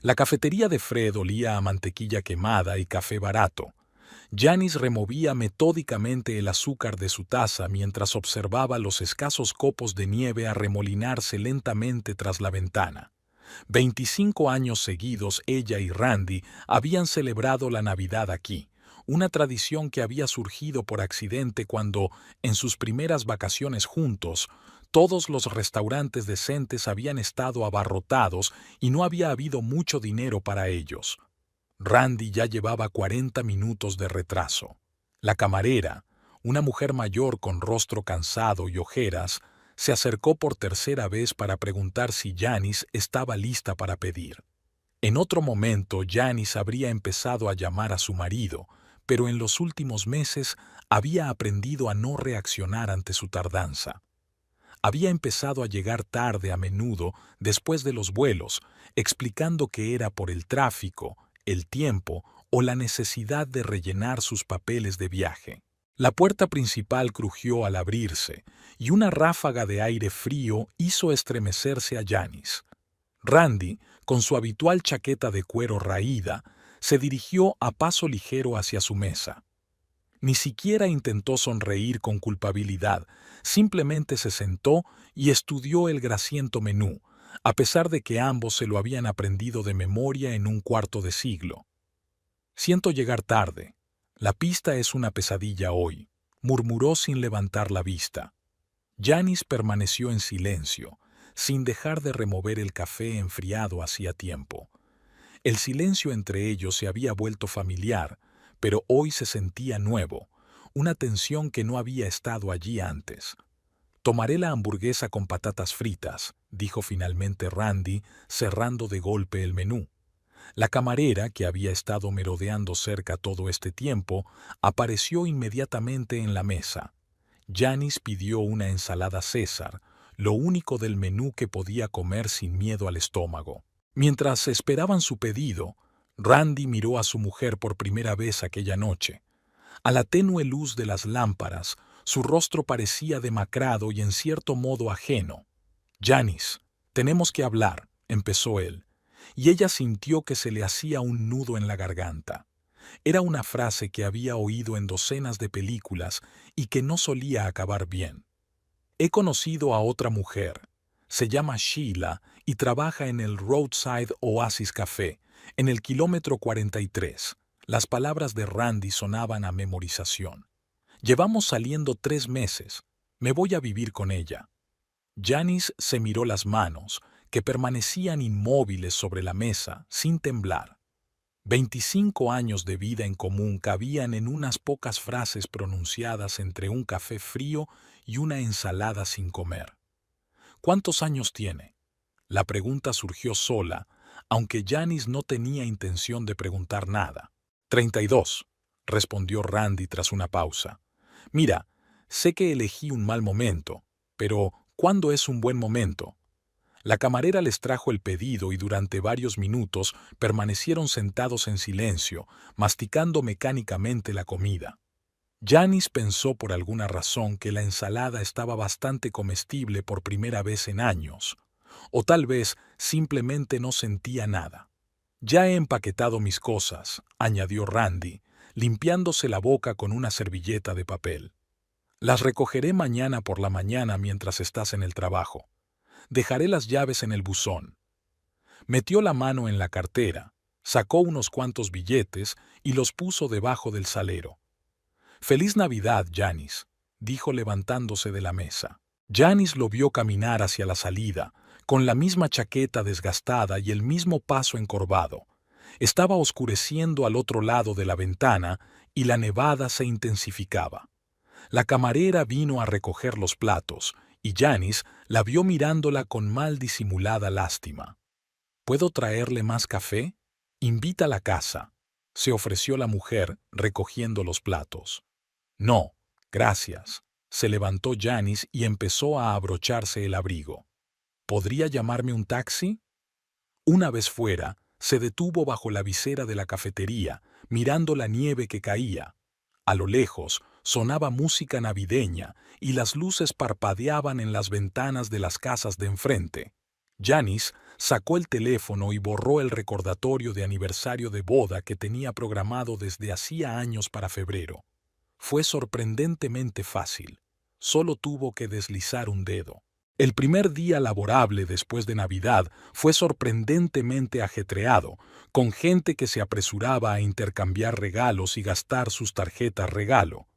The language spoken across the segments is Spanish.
La cafetería de Fred olía a mantequilla quemada y café barato. Janice removía metódicamente el azúcar de su taza mientras observaba los escasos copos de nieve arremolinarse lentamente tras la ventana. 25 años seguidos ella y Randy habían celebrado la Navidad aquí, una tradición que había surgido por accidente cuando, en sus primeras vacaciones juntos, todos los restaurantes decentes habían estado abarrotados y no había habido mucho dinero para ellos. Randy ya llevaba 40 minutos de retraso. La camarera, una mujer mayor con rostro cansado y ojeras, se acercó por tercera vez para preguntar si Janice estaba lista para pedir. En otro momento, Janice habría empezado a llamar a su marido, pero en los últimos meses había aprendido a no reaccionar ante su tardanza. Había empezado a llegar tarde a menudo después de los vuelos, explicando que era por el tráfico, el tiempo o la necesidad de rellenar sus papeles de viaje. La puerta principal crujió al abrirse, y una ráfaga de aire frío hizo estremecerse a Janice. Randy, con su habitual chaqueta de cuero raída, se dirigió a paso ligero hacia su mesa. Ni siquiera intentó sonreír con culpabilidad, simplemente se sentó y estudió el grasiento menú, a pesar de que ambos se lo habían aprendido de memoria en un cuarto de siglo. «Siento llegar tarde. La pista es una pesadilla hoy», murmuró sin levantar la vista. Janice permaneció en silencio, sin dejar de remover el café enfriado hacía tiempo. El silencio entre ellos se había vuelto familiar, pero hoy se sentía nuevo, una tensión que no había estado allí antes. «Tomaré la hamburguesa con patatas fritas», dijo finalmente Randy, cerrando de golpe el menú. La camarera, que había estado merodeando cerca todo este tiempo, apareció inmediatamente en la mesa. Janice pidió una ensalada César, lo único del menú que podía comer sin miedo al estómago. Mientras esperaban su pedido, Randy miró a su mujer por primera vez aquella noche. A la tenue luz de las lámparas, su rostro parecía demacrado y en cierto modo ajeno. «Janice, tenemos que hablar», empezó él, y ella sintió que se le hacía un nudo en la garganta. Era una frase que había oído en docenas de películas y que no solía acabar bien. «He conocido a otra mujer. Se llama Sheila y trabaja en el Roadside Oasis Café, en el kilómetro 43. Las palabras de Randy sonaban a memorización. «Llevamos saliendo 3 meses. Me voy a vivir con ella». Janice se miró las manos, que permanecían inmóviles sobre la mesa, sin temblar. 25 años de vida en común cabían en unas pocas frases pronunciadas entre un café frío y una ensalada sin comer. «¿Cuántos años tiene?». La pregunta surgió sola, aunque Janice no tenía intención de preguntar nada. «32», respondió Randy tras una pausa. «Mira, sé que elegí un mal momento, pero ¿cuándo es un buen momento?». La camarera les trajo el pedido y durante varios minutos permanecieron sentados en silencio, masticando mecánicamente la comida. Janice pensó por alguna razón que la ensalada estaba bastante comestible por primera vez en años, o tal vez simplemente no sentía nada. «Ya he empaquetado mis cosas», añadió Randy, limpiándose la boca con una servilleta de papel. «Las recogeré mañana por la mañana mientras estás en el trabajo. Dejaré las llaves en el buzón». Metió la mano en la cartera, sacó unos cuantos billetes y los puso debajo del salero. «Feliz Navidad, Janice», dijo levantándose de la mesa. Janice lo vio caminar hacia la salida, con la misma chaqueta desgastada y el mismo paso encorvado. Estaba oscureciendo al otro lado de la ventana y la nevada se intensificaba. La camarera vino a recoger los platos, y Janice la vio mirándola con mal disimulada lástima. «¿Puedo traerle más café?». «Invita a la casa», se ofreció la mujer, recogiendo los platos. «No, gracias». Se levantó Janice y empezó a abrocharse el abrigo. «¿Podría llamarme un taxi?». Una vez fuera, se detuvo bajo la visera de la cafetería, mirando la nieve que caía. A lo lejos, sonaba música navideña y las luces parpadeaban en las ventanas de las casas de enfrente. Janice Sacó el teléfono y borró el recordatorio de aniversario de boda que tenía programado desde hacía años para febrero. Fue sorprendentemente fácil. Solo tuvo que deslizar un dedo. El primer día laborable después de Navidad fue sorprendentemente ajetreado, con gente que se apresuraba a intercambiar regalos y gastar sus tarjetas regalo.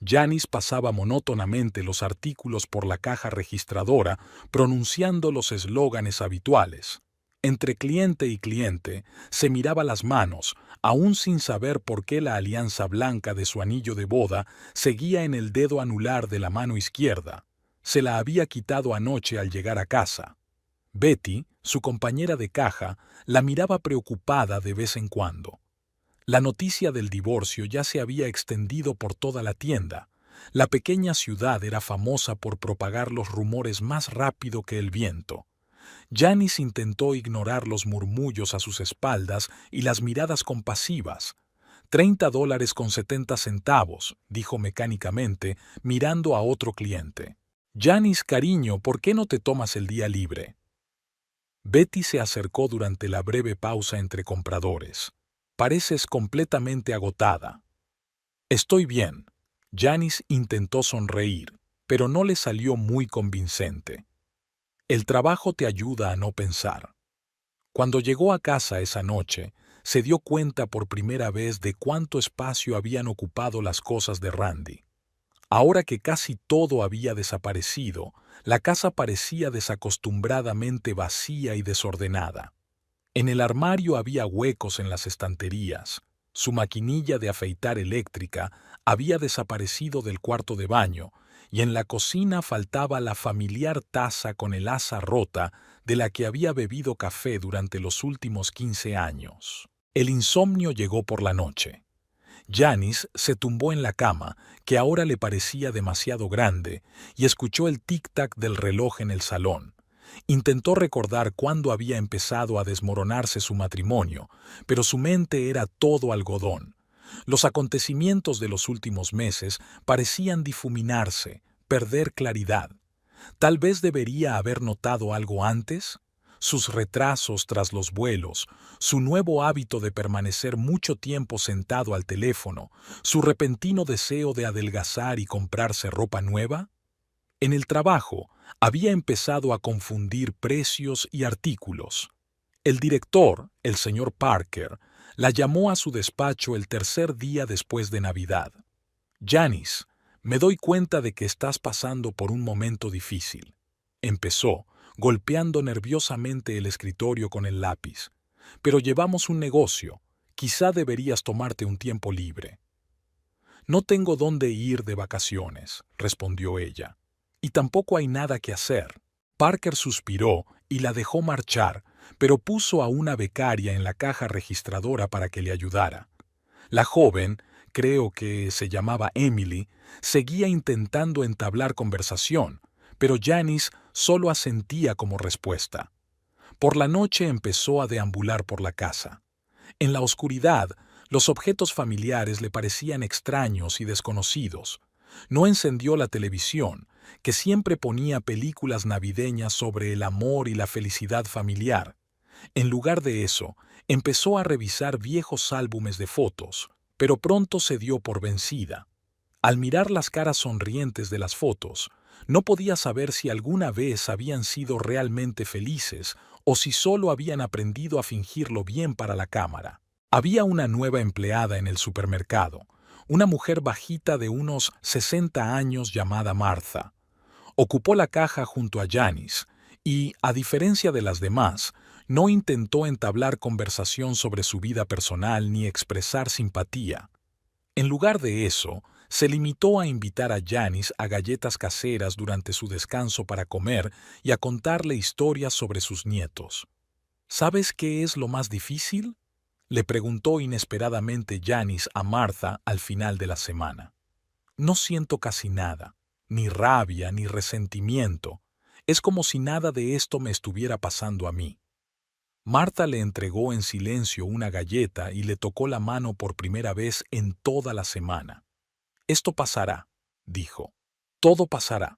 Janice pasaba monótonamente los artículos por la caja registradora, pronunciando los eslóganes habituales. Entre cliente y cliente, se miraba las manos, aún sin saber por qué la alianza blanca de su anillo de boda seguía en el dedo anular de la mano izquierda. Se la había quitado anoche al llegar a casa. Betty, su compañera de caja, la miraba preocupada de vez en cuando. La noticia del divorcio ya se había extendido por toda la tienda. La pequeña ciudad era famosa por propagar los rumores más rápido que el viento. Janice intentó ignorar los murmullos a sus espaldas y las miradas compasivas. $30.70, dijo mecánicamente, mirando a otro cliente. Janice, cariño, ¿por qué no te tomas el día libre? Betty se acercó durante la breve pausa entre compradores. Pareces completamente agotada. Estoy bien. Janice intentó sonreír, pero no le salió muy convincente. El trabajo te ayuda a no pensar. Cuando llegó a casa esa noche, se dio cuenta por primera vez de cuánto espacio habían ocupado las cosas de Randy. Ahora que casi todo había desaparecido, la casa parecía desacostumbradamente vacía y desordenada. En el armario había huecos en las estanterías. Su maquinilla de afeitar eléctrica había desaparecido del cuarto de baño, y en la cocina faltaba la familiar taza con el asa rota de la que había bebido café durante los últimos 15 años. El insomnio llegó por la noche. Janice se tumbó en la cama, que ahora le parecía demasiado grande, y escuchó el tic-tac del reloj en el salón. Intentó recordar cuándo había empezado a desmoronarse su matrimonio, pero su mente era todo algodón. Los acontecimientos de los últimos meses parecían difuminarse, perder claridad. Tal vez debería haber notado algo antes. Sus retrasos tras los vuelos, su nuevo hábito de permanecer mucho tiempo sentado al teléfono, su repentino deseo de adelgazar y comprarse ropa nueva. En el trabajo, había empezado a confundir precios y artículos. El director, el señor Parker, la llamó a su despacho el tercer día después de Navidad. Janice, me doy cuenta de que estás pasando por un momento difícil. Empezó, golpeando nerviosamente el escritorio con el lápiz. Pero llevamos un negocio. Quizá deberías tomarte un tiempo libre. No tengo dónde ir de vacaciones, respondió ella. Y tampoco hay nada que hacer. Parker suspiró y la dejó marchar, pero puso a una becaria en la caja registradora para que le ayudara. La joven, creo que se llamaba Emily, seguía intentando entablar conversación, pero Janice solo asentía como respuesta. Por la noche empezó a deambular por la casa. En la oscuridad, los objetos familiares le parecían extraños y desconocidos. No encendió la televisión, que siempre ponía películas navideñas sobre el amor y la felicidad familiar. En lugar de eso, empezó a revisar viejos álbumes de fotos, pero pronto se dio por vencida. Al mirar las caras sonrientes de las fotos, no podía saber si alguna vez habían sido realmente felices o si solo habían aprendido a fingirlo bien para la cámara. Había una nueva empleada en el supermercado, una mujer bajita de unos 60 años llamada Martha. Ocupó la caja junto a Janice y, a diferencia de las demás, no intentó entablar conversación sobre su vida personal ni expresar simpatía. En lugar de eso, se limitó a invitar a Janice a galletas caseras durante su descanso para comer y a contarle historias sobre sus nietos. ¿Sabes qué es lo más difícil?, le preguntó inesperadamente Janice a Martha al final de la semana. No siento casi nada, ni rabia ni resentimiento. Es como si nada de esto me estuviera pasando a mí. Martha le entregó en silencio una galleta y le tocó la mano por primera vez en toda la semana. Esto pasará, dijo. Todo pasará.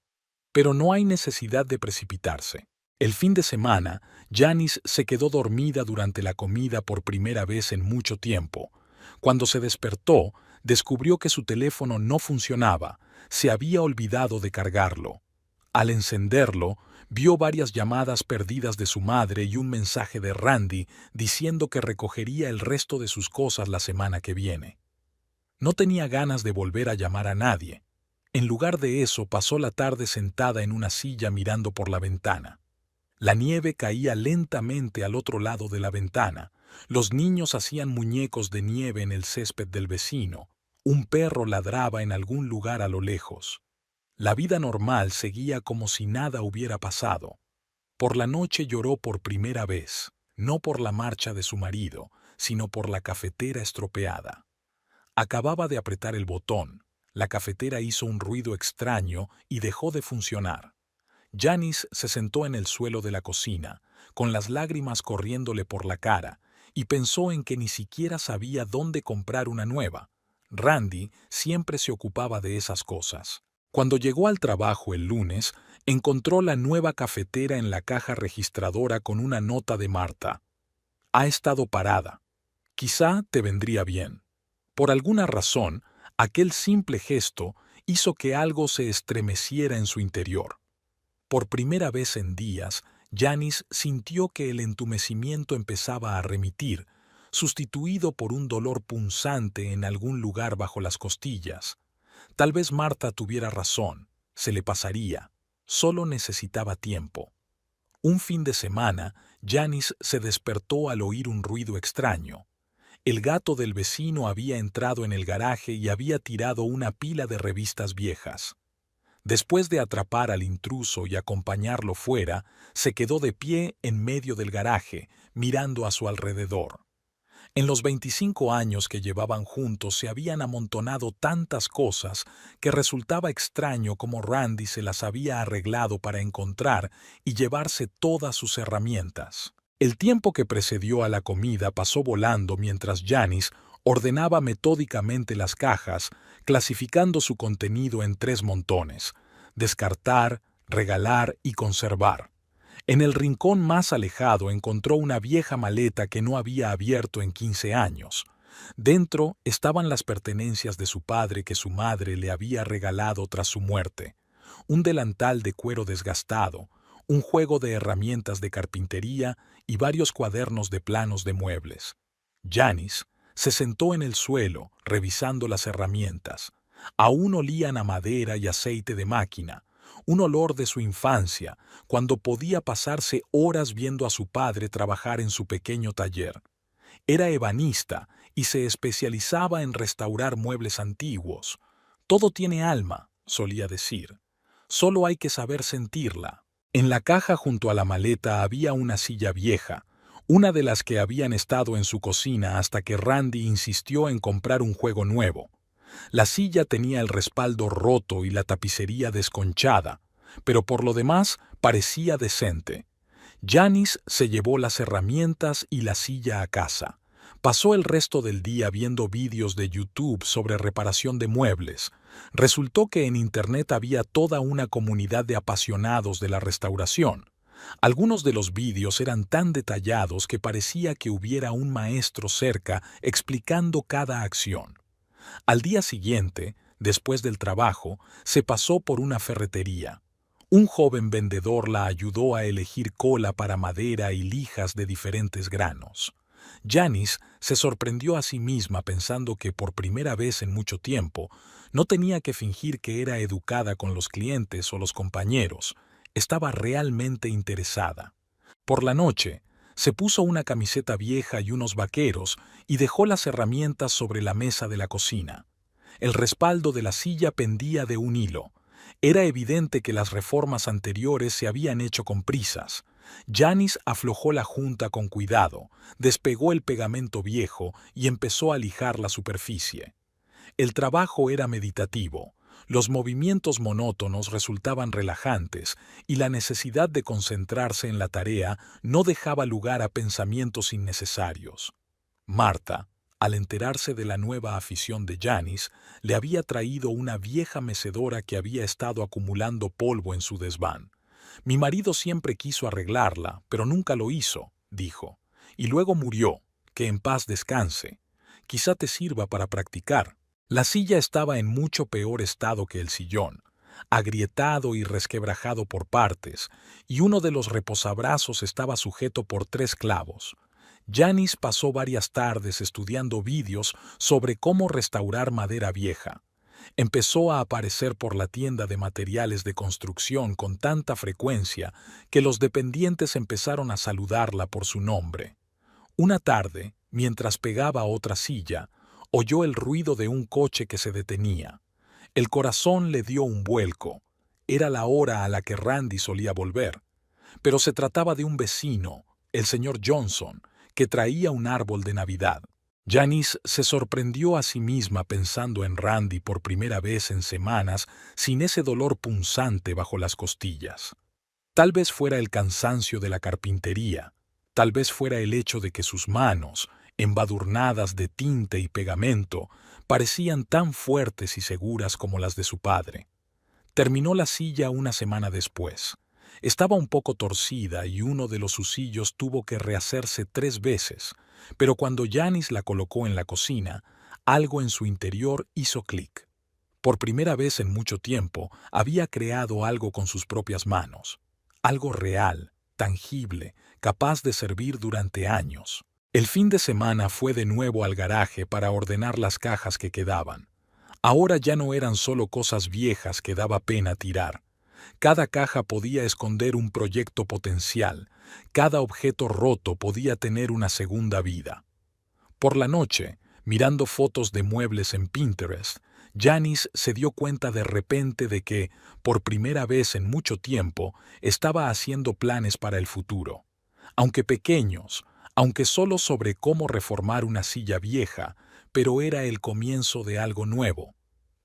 Pero no hay necesidad de precipitarse. El fin de semana, Janice se quedó dormida durante la comida por primera vez en mucho tiempo. Cuando se despertó, descubrió que su teléfono no funcionaba, se había olvidado de cargarlo. Al encenderlo, vio varias llamadas perdidas de su madre y un mensaje de Randy diciendo que recogería el resto de sus cosas la semana que viene. No tenía ganas de volver a llamar a nadie. En lugar de eso, pasó la tarde sentada en una silla mirando por la ventana. La nieve caía lentamente al otro lado de la ventana. Los niños hacían muñecos de nieve en el césped del vecino. Un perro ladraba en algún lugar a lo lejos. La vida normal seguía como si nada hubiera pasado. Por la noche lloró por primera vez, no por la marcha de su marido, sino por la cafetera estropeada. Acababa de apretar el botón. La cafetera hizo un ruido extraño y dejó de funcionar. Janice se sentó en el suelo de la cocina, con las lágrimas corriéndole por la cara, y pensó en que ni siquiera sabía dónde comprar una nueva. Randy siempre se ocupaba de esas cosas. Cuando llegó al trabajo el lunes, encontró la nueva cafetera en la caja registradora con una nota de Marta. Ha estado parada. Quizá te vendría bien. Por alguna razón, aquel simple gesto hizo que algo se estremeciera en su interior. Por primera vez en días, Janice sintió que el entumecimiento empezaba a remitir, sustituido por un dolor punzante en algún lugar bajo las costillas. Tal vez Marta tuviera razón, se le pasaría, solo necesitaba tiempo. Un fin de semana, Janice se despertó al oír un ruido extraño. El gato del vecino había entrado en el garaje y había tirado una pila de revistas viejas. Después de atrapar al intruso y acompañarlo fuera, se quedó de pie en medio del garaje, mirando a su alrededor. En los 25 años que llevaban juntos se habían amontonado tantas cosas que resultaba extraño cómo Randy se las había arreglado para encontrar y llevarse todas sus herramientas. El tiempo que precedió a la comida pasó volando mientras Janice ordenaba metódicamente las cajas, clasificando su contenido en 3 montones: descartar, regalar y conservar. En el rincón más alejado encontró una vieja maleta que no había abierto en 15 años. Dentro estaban las pertenencias de su padre que su madre le había regalado tras su muerte: un delantal de cuero desgastado, un juego de herramientas de carpintería y varios cuadernos de planos de muebles. Janice se sentó en el suelo, revisando las herramientas. Aún olían a madera y aceite de máquina, un olor de su infancia, cuando podía pasarse horas viendo a su padre trabajar en su pequeño taller. Era ebanista y se especializaba en restaurar muebles antiguos. Todo tiene alma, solía decir. Solo hay que saber sentirla. En la caja junto a la maleta había una silla vieja, una de las que habían estado en su cocina hasta que Randy insistió en comprar un juego nuevo. La silla tenía el respaldo roto y la tapicería desconchada, pero por lo demás parecía decente. Janice se llevó las herramientas y la silla a casa. Pasó el resto del día viendo vídeos de YouTube sobre reparación de muebles. Resultó que en Internet había toda una comunidad de apasionados de la restauración. Algunos de los vídeos eran tan detallados que parecía que hubiera un maestro cerca explicando cada acción. Al día siguiente, después del trabajo, se pasó por una ferretería. Un joven vendedor la ayudó a elegir cola para madera y lijas de diferentes granos. Janice se sorprendió a sí misma pensando que por primera vez en mucho tiempo no tenía que fingir que era educada con los clientes o los compañeros. Estaba realmente interesada. Por la noche, se puso una camiseta vieja y unos vaqueros y dejó las herramientas sobre la mesa de la cocina. El respaldo de la silla pendía de un hilo. Era evidente que las reformas anteriores se habían hecho con prisas. Janice aflojó la junta con cuidado, despegó el pegamento viejo y empezó a lijar la superficie. El trabajo era meditativo. Los movimientos monótonos resultaban relajantes y la necesidad de concentrarse en la tarea no dejaba lugar a pensamientos innecesarios. Marta, al enterarse de la nueva afición de Janice, le había traído una vieja mecedora que había estado acumulando polvo en su desván. Mi marido siempre quiso arreglarla, pero nunca lo hizo, dijo. Y luego murió. Que en paz descanse. Quizá te sirva para practicar. La silla estaba en mucho peor estado que el sillón, agrietado y resquebrajado por partes, y uno de los reposabrazos estaba sujeto por 3 clavos. Janice pasó varias tardes estudiando vídeos sobre cómo restaurar madera vieja. Empezó a aparecer por la tienda de materiales de construcción con tanta frecuencia que los dependientes empezaron a saludarla por su nombre. Una tarde, mientras pegaba otra silla, oyó el ruido de un coche que se detenía. El corazón le dio un vuelco. Era la hora a la que Randy solía volver. Pero se trataba de un vecino, el señor Johnson, que traía un árbol de Navidad. Janice se sorprendió a sí misma pensando en Randy por primera vez en semanas sin ese dolor punzante bajo las costillas. Tal vez fuera el cansancio de la carpintería, tal vez fuera el hecho de que sus manos, embadurnadas de tinte y pegamento, parecían tan fuertes y seguras como las de su padre. Terminó la silla una semana después. Estaba un poco torcida y uno de los husillos tuvo que rehacerse 3 veces, pero cuando Janice la colocó en la cocina, algo en su interior hizo clic. Por primera vez en mucho tiempo, había creado algo con sus propias manos. Algo real, tangible, capaz de servir durante años. El fin de semana fue de nuevo al garaje para ordenar las cajas que quedaban. Ahora ya no eran solo cosas viejas que daba pena tirar. Cada caja podía esconder un proyecto potencial, cada objeto roto podía tener una segunda vida. Por la noche, mirando fotos de muebles en Pinterest, Janice se dio cuenta de repente de que, por primera vez en mucho tiempo, estaba haciendo planes para el futuro. Aunque pequeños, aunque solo sobre cómo reformar una silla vieja, pero era el comienzo de algo nuevo.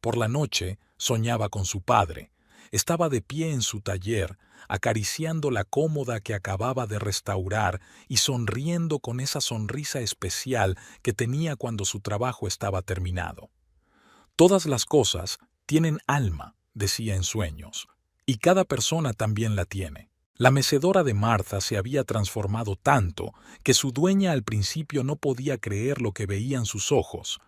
Por la noche, soñaba con su padre. Estaba de pie en su taller, acariciando la cómoda que acababa de restaurar y sonriendo con esa sonrisa especial que tenía cuando su trabajo estaba terminado. Todas las cosas tienen alma, decía en sueños, y cada persona también la tiene. La mecedora de Martha se había transformado tanto que su dueña al principio no podía creer lo que veían sus ojos.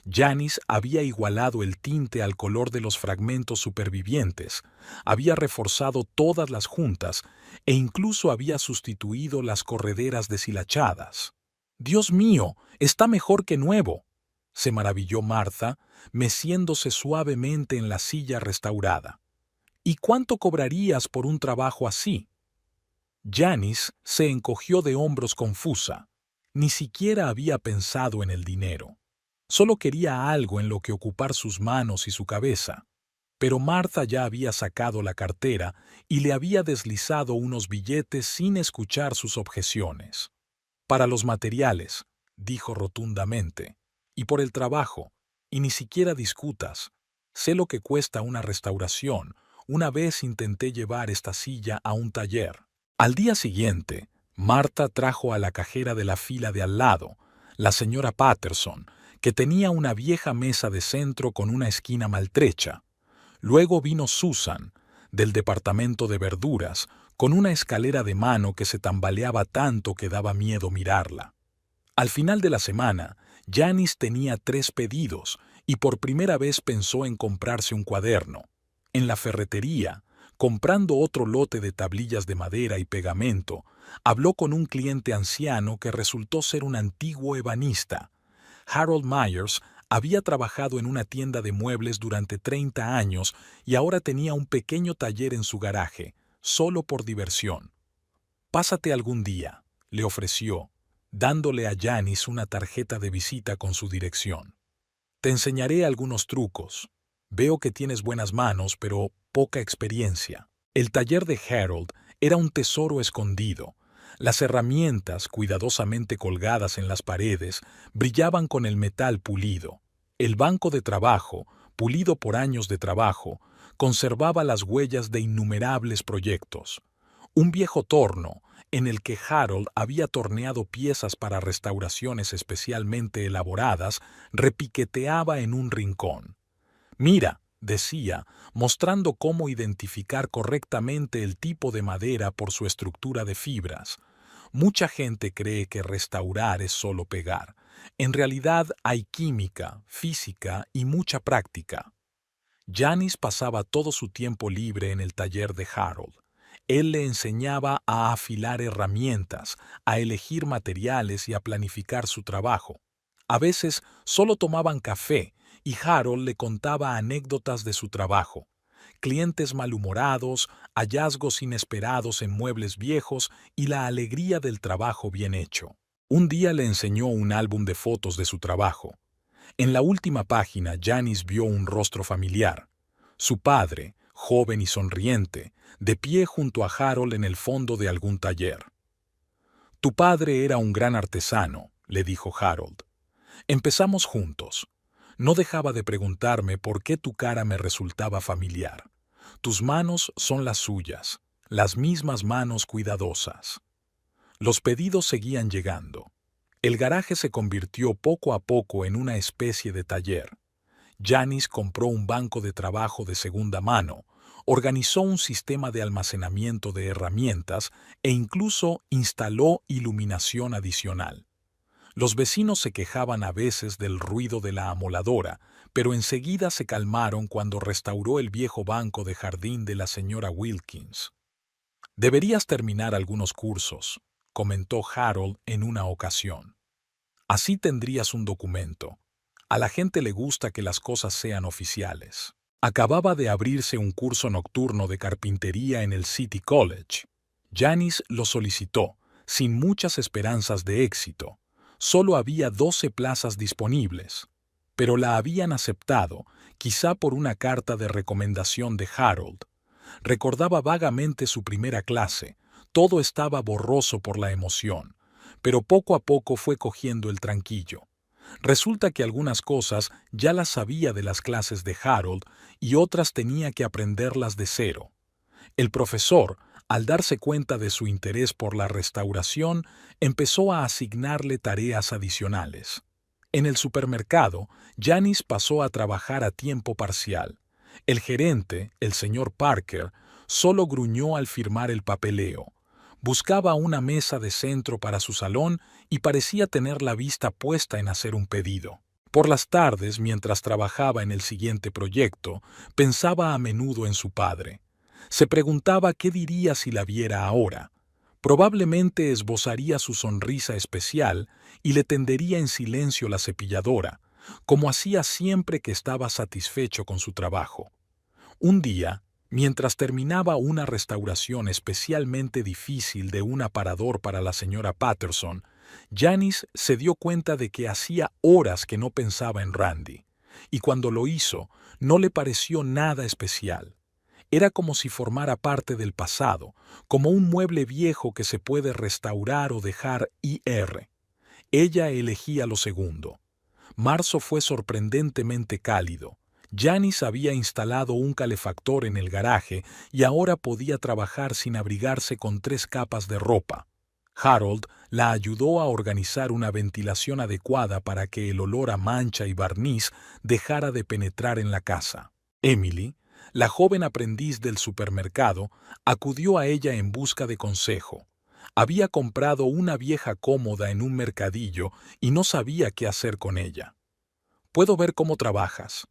Janice había igualado el tinte al color de los fragmentos supervivientes, había reforzado todas las juntas e incluso había sustituido las correderas deshilachadas. «¡Dios mío! ¡Está mejor que nuevo!», se maravilló Martha, meciéndose suavemente en la silla restaurada. «¿Y cuánto cobrarías por un trabajo así?». Janice se encogió de hombros confusa. Ni siquiera había pensado en el dinero. Solo quería algo en lo que ocupar sus manos y su cabeza. Pero Martha ya había sacado la cartera y le había deslizado unos billetes sin escuchar sus objeciones. «Para los materiales», dijo rotundamente, «y por el trabajo, y ni siquiera discutas. Sé lo que cuesta una restauración. Una vez intenté llevar esta silla a un taller». Al día siguiente, Martha trajo a la cajera de la fila de al lado, la señora Patterson, que tenía una vieja mesa de centro con una esquina maltrecha. Luego vino Susan, del departamento de verduras, con una escalera de mano que se tambaleaba tanto que daba miedo mirarla. Al final de la semana, Janice tenía 3 pedidos y por primera vez pensó en comprarse un cuaderno. En la ferretería, comprando otro lote de tablillas de madera y pegamento, habló con un cliente anciano que resultó ser un antiguo ebanista. Harold Myers había trabajado en una tienda de muebles durante 30 años y ahora tenía un pequeño taller en su garaje, solo por diversión. «Pásate algún día», le ofreció, dándole a Janice una tarjeta de visita con su dirección. «Te enseñaré algunos trucos. Veo que tienes buenas manos, pero poca experiencia». El taller de Harold era un tesoro escondido. Las herramientas, cuidadosamente colgadas en las paredes, brillaban con el metal pulido. El banco de trabajo, pulido por años de trabajo, conservaba las huellas de innumerables proyectos. Un viejo torno, en el que Harold había torneado piezas para restauraciones especialmente elaboradas, repiqueteaba en un rincón. «Mira», decía, mostrando cómo identificar correctamente el tipo de madera por su estructura de fibras. Mucha gente cree que restaurar es solo pegar. En realidad hay química, física y mucha práctica. Janis pasaba todo su tiempo libre en el taller de Harold. Él le enseñaba a afilar herramientas, a elegir materiales y a planificar su trabajo. A veces solo tomaban café y Harold le contaba anécdotas de su trabajo. Clientes malhumorados, hallazgos inesperados en muebles viejos y la alegría del trabajo bien hecho. Un día le enseñó un álbum de fotos de su trabajo. En la última página, Janis vio un rostro familiar. Su padre, joven y sonriente, de pie junto a Harold en el fondo de algún taller. «Tu padre era un gran artesano», le dijo Harold. «Empezamos juntos. No dejaba de preguntarme por qué tu cara me resultaba familiar. Tus manos son las suyas, las mismas manos cuidadosas». Los pedidos seguían llegando. El garaje se convirtió poco a poco en una especie de taller. Janis compró un banco de trabajo de segunda mano, organizó un sistema de almacenamiento de herramientas e incluso instaló iluminación adicional. Los vecinos se quejaban a veces del ruido de la amoladora, pero enseguida se calmaron cuando restauró el viejo banco de jardín de la señora Wilkins. «Deberías terminar algunos cursos», comentó Harold en una ocasión. «Así tendrías un documento. A la gente le gusta que las cosas sean oficiales». Acababa de abrirse un curso nocturno de carpintería en el City College. Janis lo solicitó, sin muchas esperanzas de éxito. Solo había 12 plazas disponibles, pero la habían aceptado, quizá por una carta de recomendación de Harold. Recordaba vagamente su primera clase, todo estaba borroso por la emoción, pero poco a poco fue cogiendo el tranquillo. Resulta que algunas cosas ya las sabía de las clases de Harold y otras tenía que aprenderlas de cero. El profesor, al darse cuenta de su interés por la restauración, empezó a asignarle tareas adicionales. En el supermercado, Janis pasó a trabajar a tiempo parcial. El gerente, el señor Parker, solo gruñó al firmar el papeleo. Buscaba una mesa de centro para su salón y parecía tener la vista puesta en hacer un pedido. Por las tardes, mientras trabajaba en el siguiente proyecto, pensaba a menudo en su padre. Se preguntaba qué diría si la viera ahora. Probablemente esbozaría su sonrisa especial y le tendería en silencio la cepilladora, como hacía siempre que estaba satisfecho con su trabajo. Un día, mientras terminaba una restauración especialmente difícil de un aparador para la señora Patterson, Janis se dio cuenta de que hacía horas que no pensaba en Randy, y cuando lo hizo, no le pareció nada especial. Era como si formara parte del pasado, como un mueble viejo que se puede restaurar o dejar ir. Ella elegía lo segundo. Marzo fue sorprendentemente cálido. Janis había instalado un calefactor en el garaje y ahora podía trabajar sin abrigarse con 3 capas de ropa. Harold la ayudó a organizar una ventilación adecuada para que el olor a mancha y barniz dejara de penetrar en la casa. Emily, la joven aprendiz del supermercado, acudió a ella en busca de consejo. Había comprado una vieja cómoda en un mercadillo y no sabía qué hacer con ella. «¿Puedo ver cómo trabajas?»,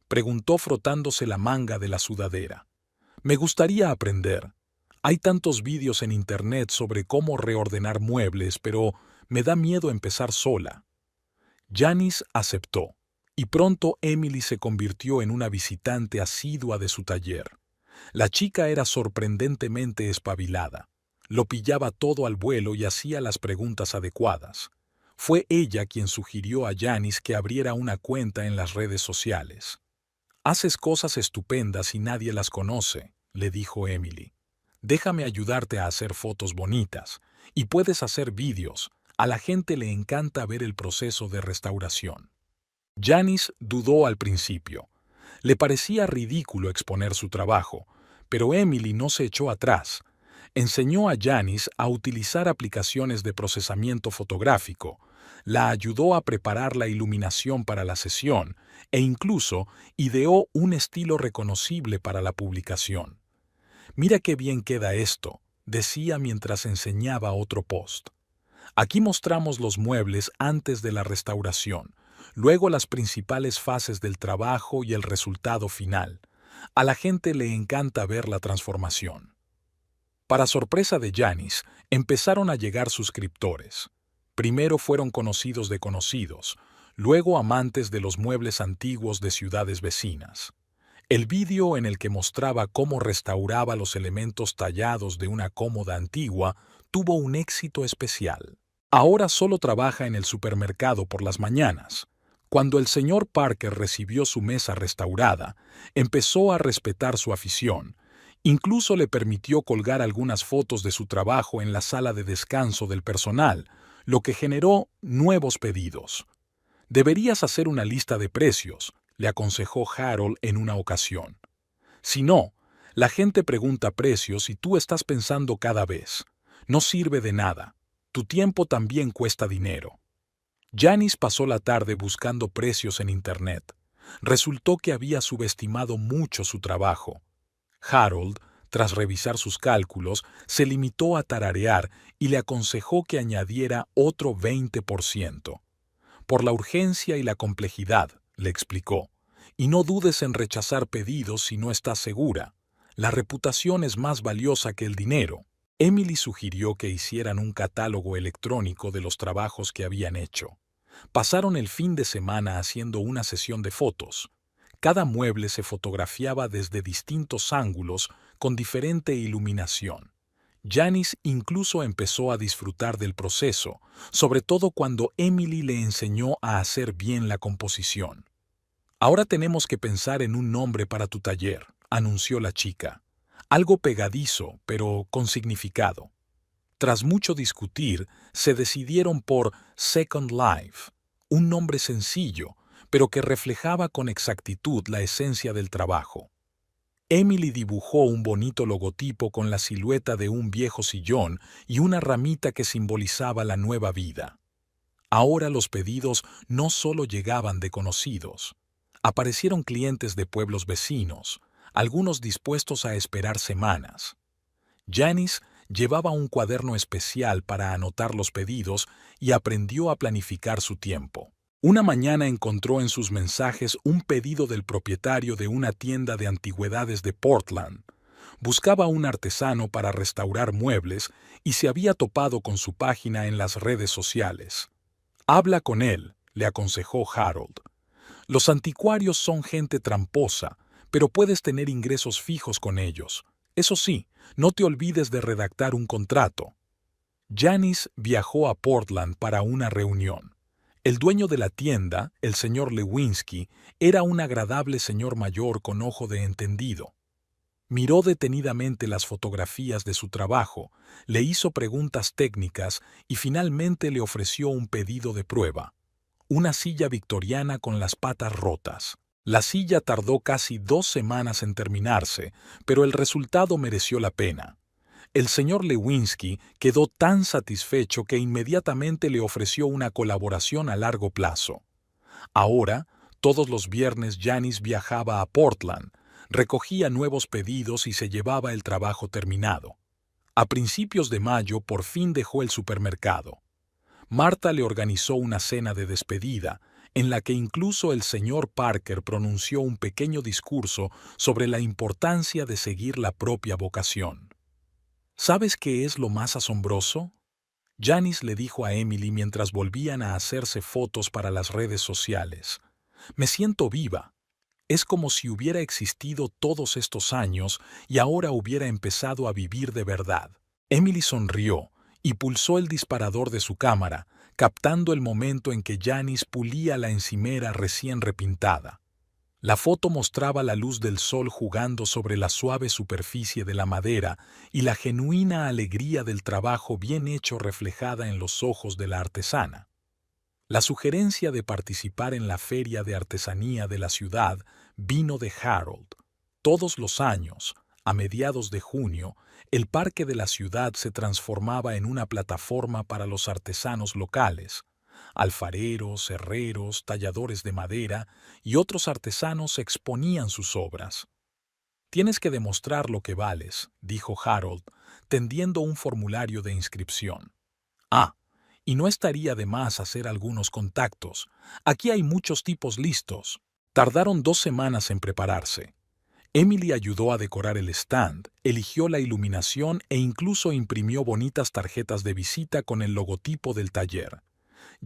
preguntó frotándose la manga de la sudadera. «Me gustaría aprender. Hay tantos vídeos en internet sobre cómo reordenar muebles, pero me da miedo empezar sola». Janis aceptó, y pronto Emily se convirtió en una visitante asidua de su taller. La chica era sorprendentemente espabilada. Lo pillaba todo al vuelo y hacía las preguntas adecuadas. Fue ella quien sugirió a Janis que abriera una cuenta en las redes sociales. «Haces cosas estupendas y nadie las conoce», le dijo Emily. «Déjame ayudarte a hacer fotos bonitas. Y puedes hacer vídeos. A la gente le encanta ver el proceso de restauración». Janis dudó al principio. Le parecía ridículo exponer su trabajo, pero Emily no se echó atrás. Enseñó a Janis a utilizar aplicaciones de procesamiento fotográfico, la ayudó a preparar la iluminación para la sesión e incluso ideó un estilo reconocible para la publicación. «Mira qué bien queda esto», decía mientras enseñaba otro post. «Aquí mostramos los muebles antes de la restauración, luego las principales fases del trabajo y el resultado final. A la gente le encanta ver la transformación». Para sorpresa de Janis, empezaron a llegar suscriptores. Primero fueron conocidos de conocidos, luego amantes de los muebles antiguos de ciudades vecinas. El vídeo en el que mostraba cómo restauraba los elementos tallados de una cómoda antigua tuvo un éxito especial. Ahora solo trabaja en el supermercado por las mañanas. Cuando el señor Parker recibió su mesa restaurada, empezó a respetar su afición. Incluso le permitió colgar algunas fotos de su trabajo en la sala de descanso del personal, lo que generó nuevos pedidos. «Deberías hacer una lista de precios», le aconsejó Harold en una ocasión. «Si no, la gente pregunta precios y tú estás pensando cada vez. No sirve de nada. Tu tiempo también cuesta dinero». Janis pasó la tarde buscando precios en Internet. Resultó que había subestimado mucho su trabajo. Harold, tras revisar sus cálculos, se limitó a tararear y le aconsejó que añadiera otro 20%. «Por la urgencia y la complejidad», le explicó, «y no dudes en rechazar pedidos si no estás segura. La reputación es más valiosa que el dinero». Emily sugirió que hicieran un catálogo electrónico de los trabajos que habían hecho. Pasaron el fin de semana haciendo una sesión de fotos. Cada mueble se fotografiaba desde distintos ángulos con diferente iluminación. Janis incluso empezó a disfrutar del proceso, sobre todo cuando Emily le enseñó a hacer bien la composición. «Ahora tenemos que pensar en un nombre para tu taller», anunció la chica. «Algo pegadizo, pero con significado». Tras mucho discutir, se decidieron por Second Life, un nombre sencillo, pero que reflejaba con exactitud la esencia del trabajo. Emily dibujó un bonito logotipo con la silueta de un viejo sillón y una ramita que simbolizaba la nueva vida. Ahora los pedidos no solo llegaban de conocidos. Aparecieron clientes de pueblos vecinos, algunos dispuestos a esperar semanas. Janis llevaba un cuaderno especial para anotar los pedidos y aprendió a planificar su tiempo. Una mañana encontró en sus mensajes un pedido del propietario de una tienda de antigüedades de Portland. Buscaba un artesano para restaurar muebles y se había topado con su página en las redes sociales. «Habla con él», le aconsejó Harold. «Los anticuarios son gente tramposa, pero puedes tener ingresos fijos con ellos. Eso sí, no te olvides de redactar un contrato». Janis viajó a Portland para una reunión. El dueño de la tienda, el señor Lewinsky, era un agradable señor mayor con ojo de entendido. Miró detenidamente las fotografías de su trabajo, le hizo preguntas técnicas y finalmente le ofreció un pedido de prueba: una silla victoriana con las patas rotas. La silla tardó casi 2 semanas en terminarse, pero el resultado mereció la pena. El señor Lewinsky quedó tan satisfecho que inmediatamente le ofreció una colaboración a largo plazo. Ahora, todos los viernes Janis viajaba a Portland, recogía nuevos pedidos y se llevaba el trabajo terminado. A principios de mayo por fin dejó el supermercado. Marta le organizó una cena de despedida, en la que incluso el señor Parker pronunció un pequeño discurso sobre la importancia de seguir la propia vocación. «¿Sabes qué es lo más asombroso?», Janis le dijo a Emily mientras volvían a hacerse fotos para las redes sociales. «Me siento viva. Es como si hubiera existido todos estos años y ahora hubiera empezado a vivir de verdad». Emily sonrió y pulsó el disparador de su cámara, captando el momento en que Janis pulía la encimera recién repintada. La foto mostraba la luz del sol jugando sobre la suave superficie de la madera y la genuina alegría del trabajo bien hecho reflejada en los ojos de la artesana. La sugerencia de participar en la feria de artesanía de la ciudad vino de Harold. Todos los años, a mediados de junio, el parque de la ciudad se transformaba en una plataforma para los artesanos locales. Alfareros, herreros, talladores de madera y otros artesanos exponían sus obras. «Tienes que demostrar lo que vales», dijo Harold, tendiendo un formulario de inscripción. «Ah, y no estaría de más hacer algunos contactos. Aquí hay muchos tipos listos». Tardaron 2 semanas en prepararse. Emily ayudó a decorar el stand, eligió la iluminación e incluso imprimió bonitas tarjetas de visita con el logotipo del taller.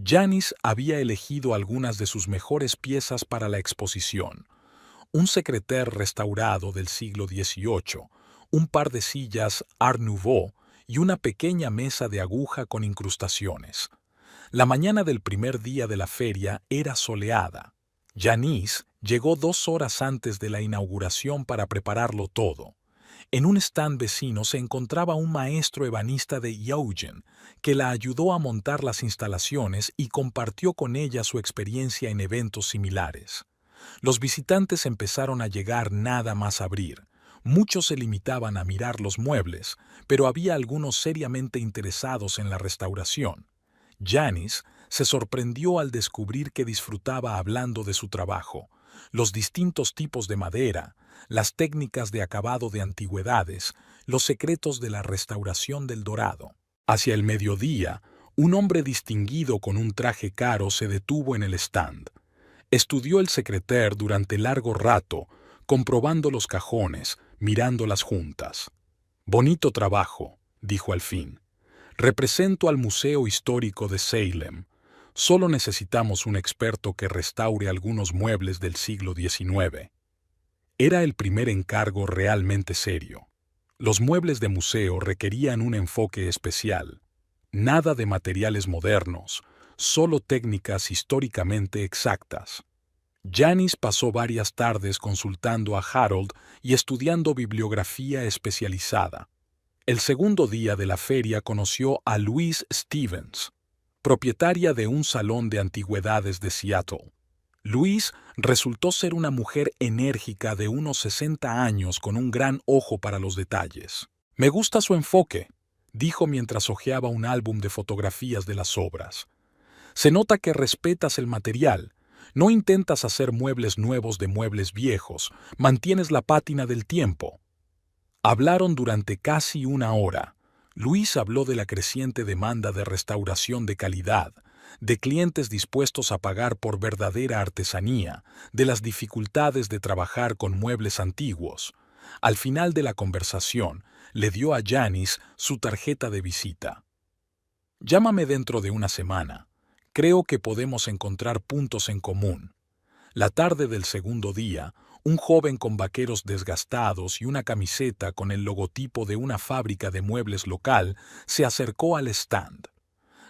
Janice había elegido algunas de sus mejores piezas para la exposición: un secrétaire restaurado del siglo XVIII, un par de sillas Art Nouveau y una pequeña mesa de aguja con incrustaciones. La mañana del primer día de la feria era soleada. Janice llegó 2 horas antes de la inauguración para prepararlo todo. En un stand vecino se encontraba un maestro ebanista de Eugen, que la ayudó a montar las instalaciones y compartió con ella su experiencia en eventos similares. Los visitantes empezaron a llegar nada más abrir. Muchos se limitaban a mirar los muebles, pero había algunos seriamente interesados en la restauración. Janice se sorprendió al descubrir que disfrutaba hablando de su trabajo, los distintos tipos de madera, las técnicas de acabado de antigüedades, los secretos de la restauración del dorado. Hacia el mediodía, un hombre distinguido con un traje caro se detuvo en el stand. Estudió el secrétaire durante largo rato, comprobando los cajones, mirando las juntas. «Bonito trabajo», dijo al fin. «Represento al Museo Histórico de Salem. Solo necesitamos un experto que restaure algunos muebles del siglo XIX». Era el primer encargo realmente serio. Los muebles de museo requerían un enfoque especial. Nada de materiales modernos, solo técnicas históricamente exactas. Janice pasó varias tardes consultando a Harold y estudiando bibliografía especializada. El segundo día de la feria conoció a Louise Stevens, propietaria de un salón de antigüedades de Seattle. Louise resultó ser una mujer enérgica de unos 60 años con un gran ojo para los detalles. «Me gusta su enfoque», dijo mientras hojeaba un álbum de fotografías de las obras. «Se nota que respetas el material. No intentas hacer muebles nuevos de muebles viejos, mantienes la pátina del tiempo». Hablaron durante casi 1 hora. Louise habló de la creciente demanda de restauración de calidad, de clientes dispuestos a pagar por verdadera artesanía, de las dificultades de trabajar con muebles antiguos. Al final de la conversación, le dio a Janice su tarjeta de visita. «Llámame dentro de 1 semana. Creo que podemos encontrar puntos en común». La tarde del segundo día, un joven con vaqueros desgastados y una camiseta con el logotipo de una fábrica de muebles local se acercó al stand.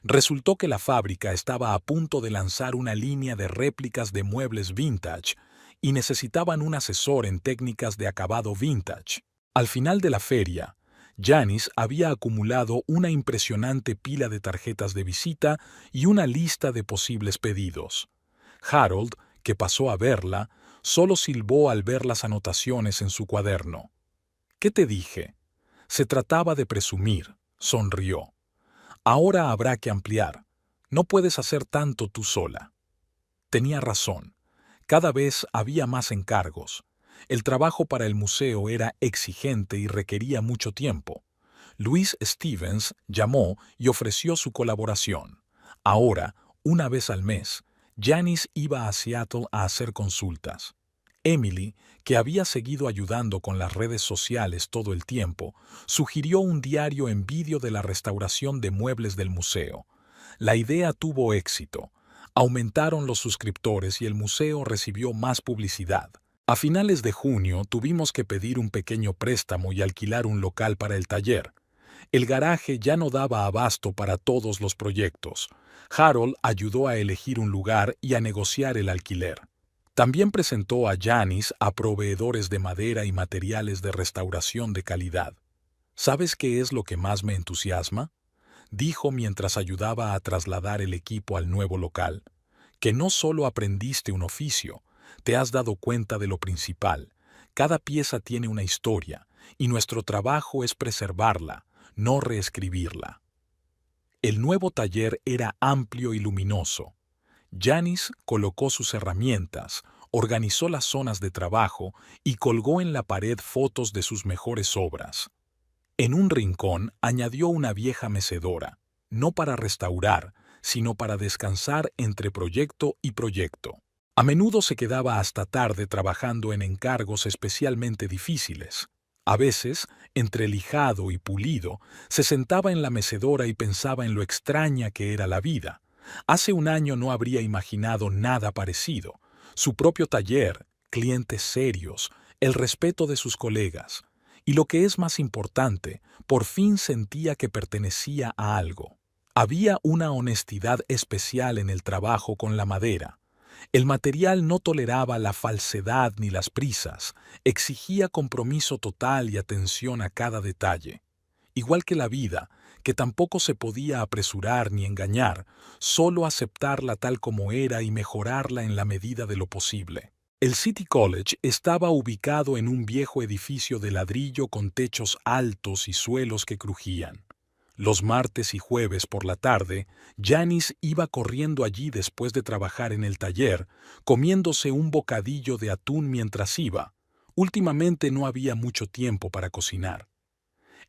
Resultó que la fábrica estaba a punto de lanzar una línea de réplicas de muebles vintage y necesitaban un asesor en técnicas de acabado vintage. Al final de la feria, Janice había acumulado una impresionante pila de tarjetas de visita y una lista de posibles pedidos. Harold, que pasó a verla, solo silbó al ver las anotaciones en su cuaderno. «¿Qué te dije?» Se trataba de presumir, sonrió. «Ahora habrá que ampliar. No puedes hacer tanto tú sola». Tenía razón. Cada vez había más encargos. El trabajo para el museo era exigente y requería mucho tiempo. Louise Stevens llamó y ofreció su colaboración. Ahora, 1 vez al mes, Janice iba a Seattle a hacer consultas. Emily, que había seguido ayudando con las redes sociales todo el tiempo, sugirió un diario en vídeo de la restauración de muebles del museo. La idea tuvo éxito. Aumentaron los suscriptores y el museo recibió más publicidad. A finales de junio tuvimos que pedir un pequeño préstamo y alquilar un local para el taller. El garaje ya no daba abasto para todos los proyectos. Harold ayudó a elegir un lugar y a negociar el alquiler. También presentó a Janice a proveedores de madera y materiales de restauración de calidad. «¿Sabes qué es lo que más me entusiasma?», dijo mientras ayudaba a trasladar el equipo al nuevo local. «Que no solo aprendiste un oficio, te has dado cuenta de lo principal. Cada pieza tiene una historia, y nuestro trabajo es preservarla, no reescribirla». El nuevo taller era amplio y luminoso. Janice colocó sus herramientas, organizó las zonas de trabajo y colgó en la pared fotos de sus mejores obras. En un rincón añadió una vieja mecedora, no para restaurar, sino para descansar entre proyecto y proyecto. A menudo se quedaba hasta tarde trabajando en encargos especialmente difíciles. A veces, entre lijado y pulido, se sentaba en la mecedora y pensaba en lo extraña que era la vida. Hace un año no habría imaginado nada parecido. Su propio taller, clientes serios, el respeto de sus colegas. Y lo que es más importante, por fin sentía que pertenecía a algo. Había una honestidad especial en el trabajo con la madera. El material no toleraba la falsedad ni las prisas, exigía compromiso total y atención a cada detalle. Igual que la vida, que tampoco se podía apresurar ni engañar, solo aceptarla tal como era y mejorarla en la medida de lo posible. El City College estaba ubicado en un viejo edificio de ladrillo con techos altos y suelos que crujían. Los martes y jueves por la tarde, Janice iba corriendo allí después de trabajar en el taller, comiéndose un bocadillo de atún mientras iba. Últimamente no había mucho tiempo para cocinar.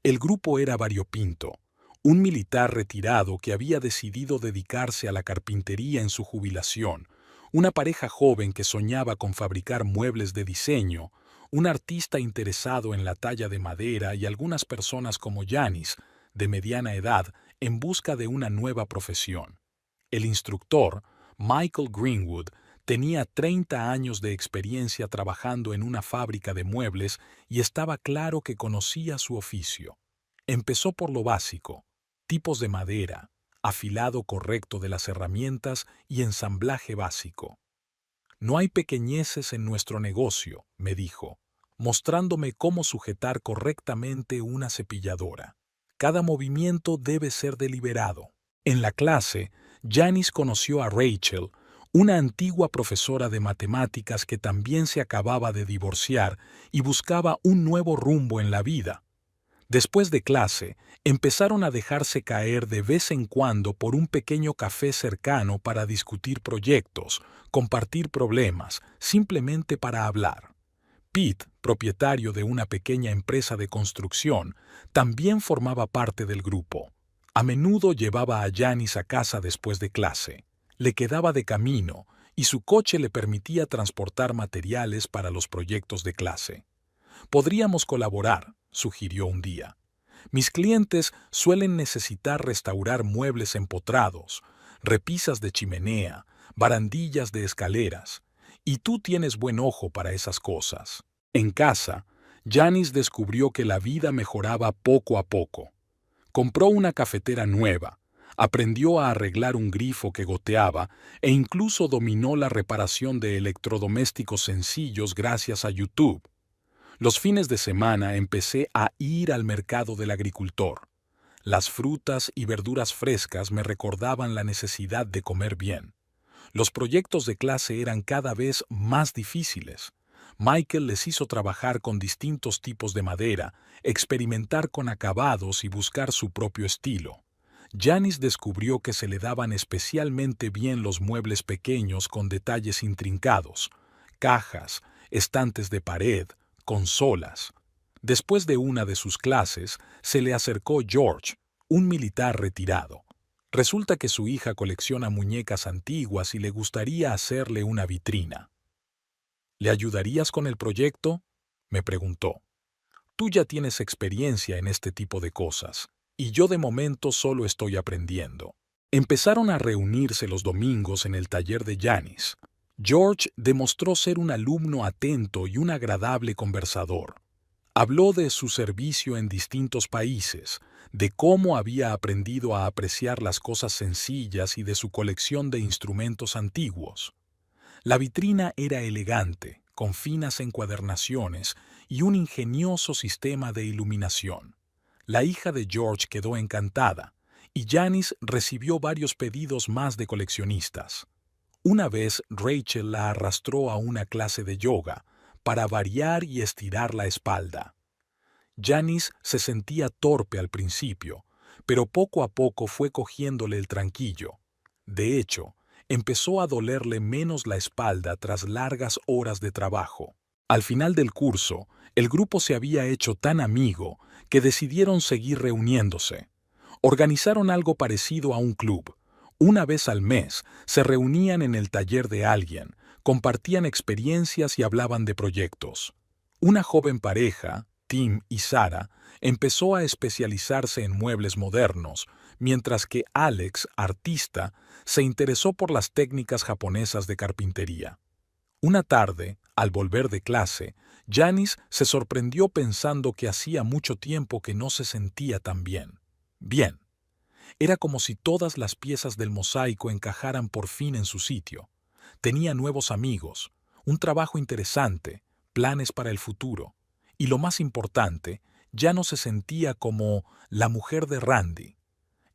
El grupo era variopinto. Un militar retirado que había decidido dedicarse a la carpintería en su jubilación, una pareja joven que soñaba con fabricar muebles de diseño, un artista interesado en la talla de madera y algunas personas como Janice, de mediana edad, en busca de una nueva profesión. El instructor, Michael Greenwood, tenía 30 años de experiencia trabajando en una fábrica de muebles y estaba claro que conocía su oficio. Empezó por lo básico: tipos de madera, afilado correcto de las herramientas y ensamblaje básico. No hay pequeñeces en nuestro negocio, me dijo, mostrándome cómo sujetar correctamente una cepilladora. Cada movimiento debe ser deliberado. En la clase, Janice conoció a Rachel, una antigua profesora de matemáticas que también se acababa de divorciar y buscaba un nuevo rumbo en la vida. Después de clase, empezaron a dejarse caer de vez en cuando por un pequeño café cercano para discutir proyectos, compartir problemas, simplemente para hablar. Pete, propietario de una pequeña empresa de construcción, también formaba parte del grupo. A menudo llevaba a Janice a casa después de clase. Le quedaba de camino y su coche le permitía transportar materiales para los proyectos de clase. Podríamos colaborar, sugirió un día. Mis clientes suelen necesitar restaurar muebles empotrados, repisas de chimenea, barandillas de escaleras, y tú tienes buen ojo para esas cosas. En casa, Janice descubrió que la vida mejoraba poco a poco. Compró una cafetera nueva, aprendió a arreglar un grifo que goteaba e incluso dominó la reparación de electrodomésticos sencillos gracias a YouTube. Los fines de semana empecé a ir al mercado del agricultor. Las frutas y verduras frescas me recordaban la necesidad de comer bien. Los proyectos de clase eran cada vez más difíciles. Michael les hizo trabajar con distintos tipos de madera, experimentar con acabados y buscar su propio estilo. Janice descubrió que se le daban especialmente bien los muebles pequeños con detalles intrincados, cajas, estantes de pared, consolas. Después de una de sus clases, se le acercó George, un militar retirado. Resulta que su hija colecciona muñecas antiguas y le gustaría hacerle una vitrina. ¿Le ayudarías con el proyecto?, me preguntó. Tú ya tienes experiencia en este tipo de cosas, y yo de momento solo estoy aprendiendo. Empezaron a reunirse los domingos en el taller de Janice. George demostró ser un alumno atento y un agradable conversador. Habló de su servicio en distintos países, de cómo había aprendido a apreciar las cosas sencillas y de su colección de instrumentos antiguos. La vitrina era elegante, con finas encuadernaciones y un ingenioso sistema de iluminación. La hija de George quedó encantada, y Janice recibió varios pedidos más de coleccionistas. Una vez Rachel la arrastró a una clase de yoga para variar y estirar la espalda. Janice se sentía torpe al principio, pero poco a poco fue cogiéndole el tranquillo. De hecho, empezó a dolerle menos la espalda tras largas horas de trabajo. Al final del curso, el grupo se había hecho tan amigo que decidieron seguir reuniéndose. Organizaron algo parecido a un club. Una vez al mes, se reunían en el taller de alguien, compartían experiencias y hablaban de proyectos. Una joven pareja, Tim y Sarah, empezó a especializarse en muebles modernos, mientras que Alex, artista, se interesó por las técnicas japonesas de carpintería. Una tarde, al volver de clase, Janice se sorprendió pensando que hacía mucho tiempo que no se sentía tan bien. Bien. Era como si todas las piezas del mosaico encajaran por fin en su sitio. Tenía nuevos amigos, un trabajo interesante, planes para el futuro. Y lo más importante, ya no se sentía como la mujer de Randy.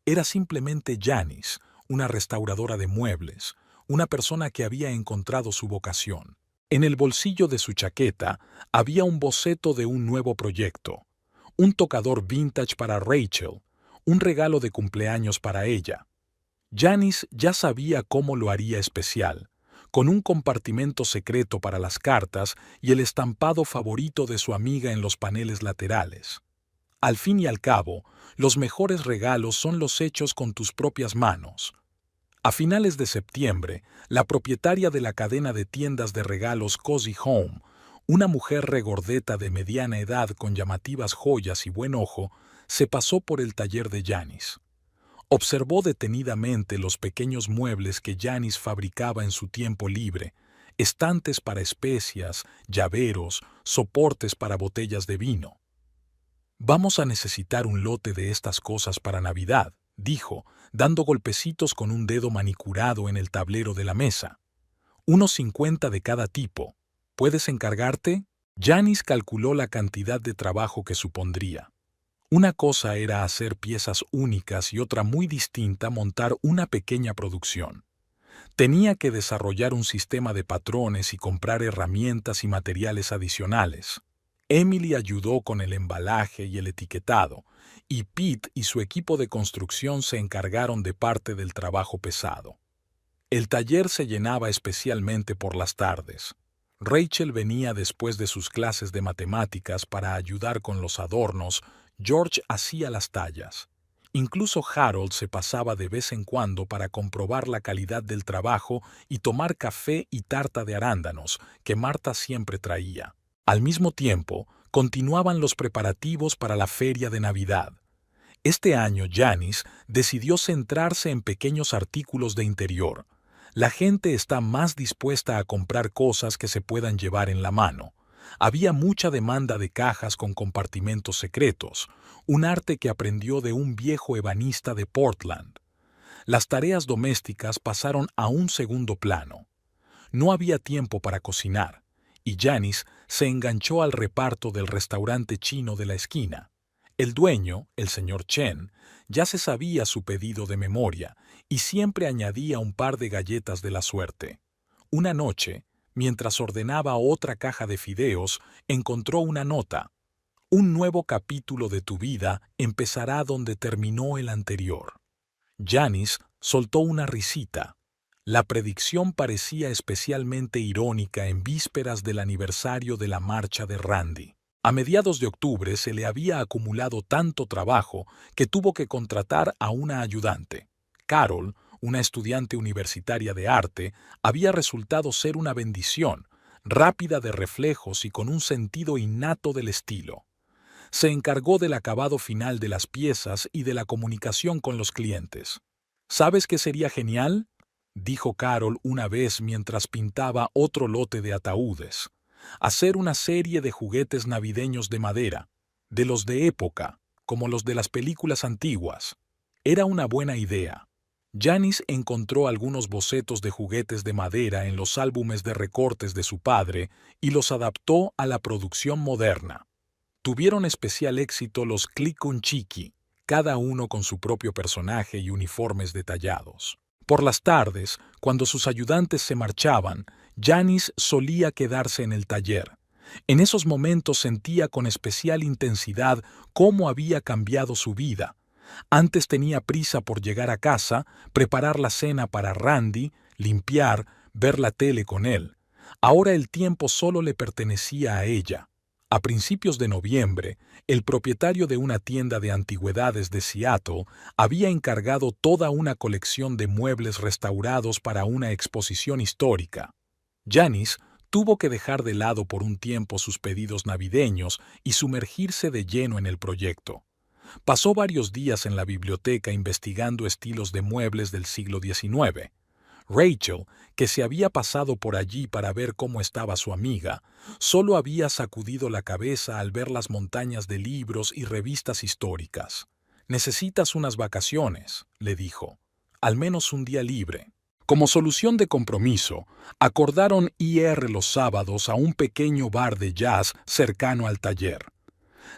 Era simplemente Janice, una restauradora de muebles, una persona que había encontrado su vocación. En el bolsillo de su chaqueta había un boceto de un nuevo proyecto, un tocador vintage para Rachel, un regalo de cumpleaños para ella. Janice ya sabía cómo lo haría especial, con un compartimento secreto para las cartas y el estampado favorito de su amiga en los paneles laterales. Al fin y al cabo, los mejores regalos son los hechos con tus propias manos. A finales de septiembre, la propietaria de la cadena de tiendas de regalos Cozy Home, una mujer regordeta de mediana edad con llamativas joyas y buen ojo, se pasó por el taller de Janice. Observó detenidamente los pequeños muebles que Janice fabricaba en su tiempo libre, estantes para especias, llaveros, soportes para botellas de vino. «Vamos a necesitar un lote de estas cosas para Navidad», dijo, dando golpecitos con un dedo manicurado en el tablero de la mesa. «Unos 50 de cada tipo. ¿Puedes encargarte?» Janice calculó la cantidad de trabajo que supondría. Una cosa era hacer piezas únicas y otra muy distinta montar una pequeña producción. Tenía que desarrollar un sistema de patrones y comprar herramientas y materiales adicionales. Emily ayudó con el embalaje y el etiquetado, y Pete y su equipo de construcción se encargaron de parte del trabajo pesado. El taller se llenaba especialmente por las tardes. Rachel venía después de sus clases de matemáticas para ayudar con los adornos. George hacía las tallas. Incluso Harold se pasaba de vez en cuando para comprobar la calidad del trabajo y tomar café y tarta de arándanos que Marta siempre traía. Al mismo tiempo, continuaban los preparativos para la feria de Navidad. Este año Janice decidió centrarse en pequeños artículos de interior. La gente está más dispuesta a comprar cosas que se puedan llevar en la mano. Había mucha demanda de cajas con compartimentos secretos, un arte que aprendió de un viejo ebanista de Portland. Las tareas domésticas pasaron a un segundo plano. No había tiempo para cocinar, y Janice se enganchó al reparto del restaurante chino de la esquina. El dueño, el señor Chen, ya se sabía su pedido de memoria y siempre añadía un par de galletas de la suerte. Una noche, mientras ordenaba otra caja de fideos, encontró una nota. Un nuevo capítulo de tu vida empezará donde terminó el anterior. Janice soltó una risita. La predicción parecía especialmente irónica en vísperas del aniversario de la marcha de Randy. A mediados de octubre se le había acumulado tanto trabajo que tuvo que contratar a una ayudante. Carol, una estudiante universitaria de arte, había resultado ser una bendición, rápida de reflejos y con un sentido innato del estilo. Se encargó del acabado final de las piezas y de la comunicación con los clientes. ¿Sabes qué sería genial?, dijo Carol una vez mientras pintaba otro lote de ataúdes. Hacer una serie de juguetes navideños de madera, de los de época, como los de las películas antiguas. Era una buena idea. Janice encontró algunos bocetos de juguetes de madera en los álbumes de recortes de su padre y los adaptó a la producción moderna. Tuvieron especial éxito los Click-un-Chiki, cada uno con su propio personaje y uniformes detallados. Por las tardes, cuando sus ayudantes se marchaban, Janice solía quedarse en el taller. En esos momentos sentía con especial intensidad cómo había cambiado su vida. Antes tenía prisa por llegar a casa, preparar la cena para Randy, limpiar, ver la tele con él. Ahora el tiempo solo le pertenecía a ella. A principios de noviembre, el propietario de una tienda de antigüedades de Seattle había encargado toda una colección de muebles restaurados para una exposición histórica. Janice tuvo que dejar de lado por un tiempo sus pedidos navideños y sumergirse de lleno en el proyecto. Pasó varios días en la biblioteca investigando estilos de muebles del siglo XIX. Rachel, que se había pasado por allí para ver cómo estaba su amiga, solo había sacudido la cabeza al ver las montañas de libros y revistas históricas. «Necesitas unas vacaciones», le dijo. «Al menos un día libre». Como solución de compromiso, acordaron ir los sábados a un pequeño bar de jazz cercano al taller.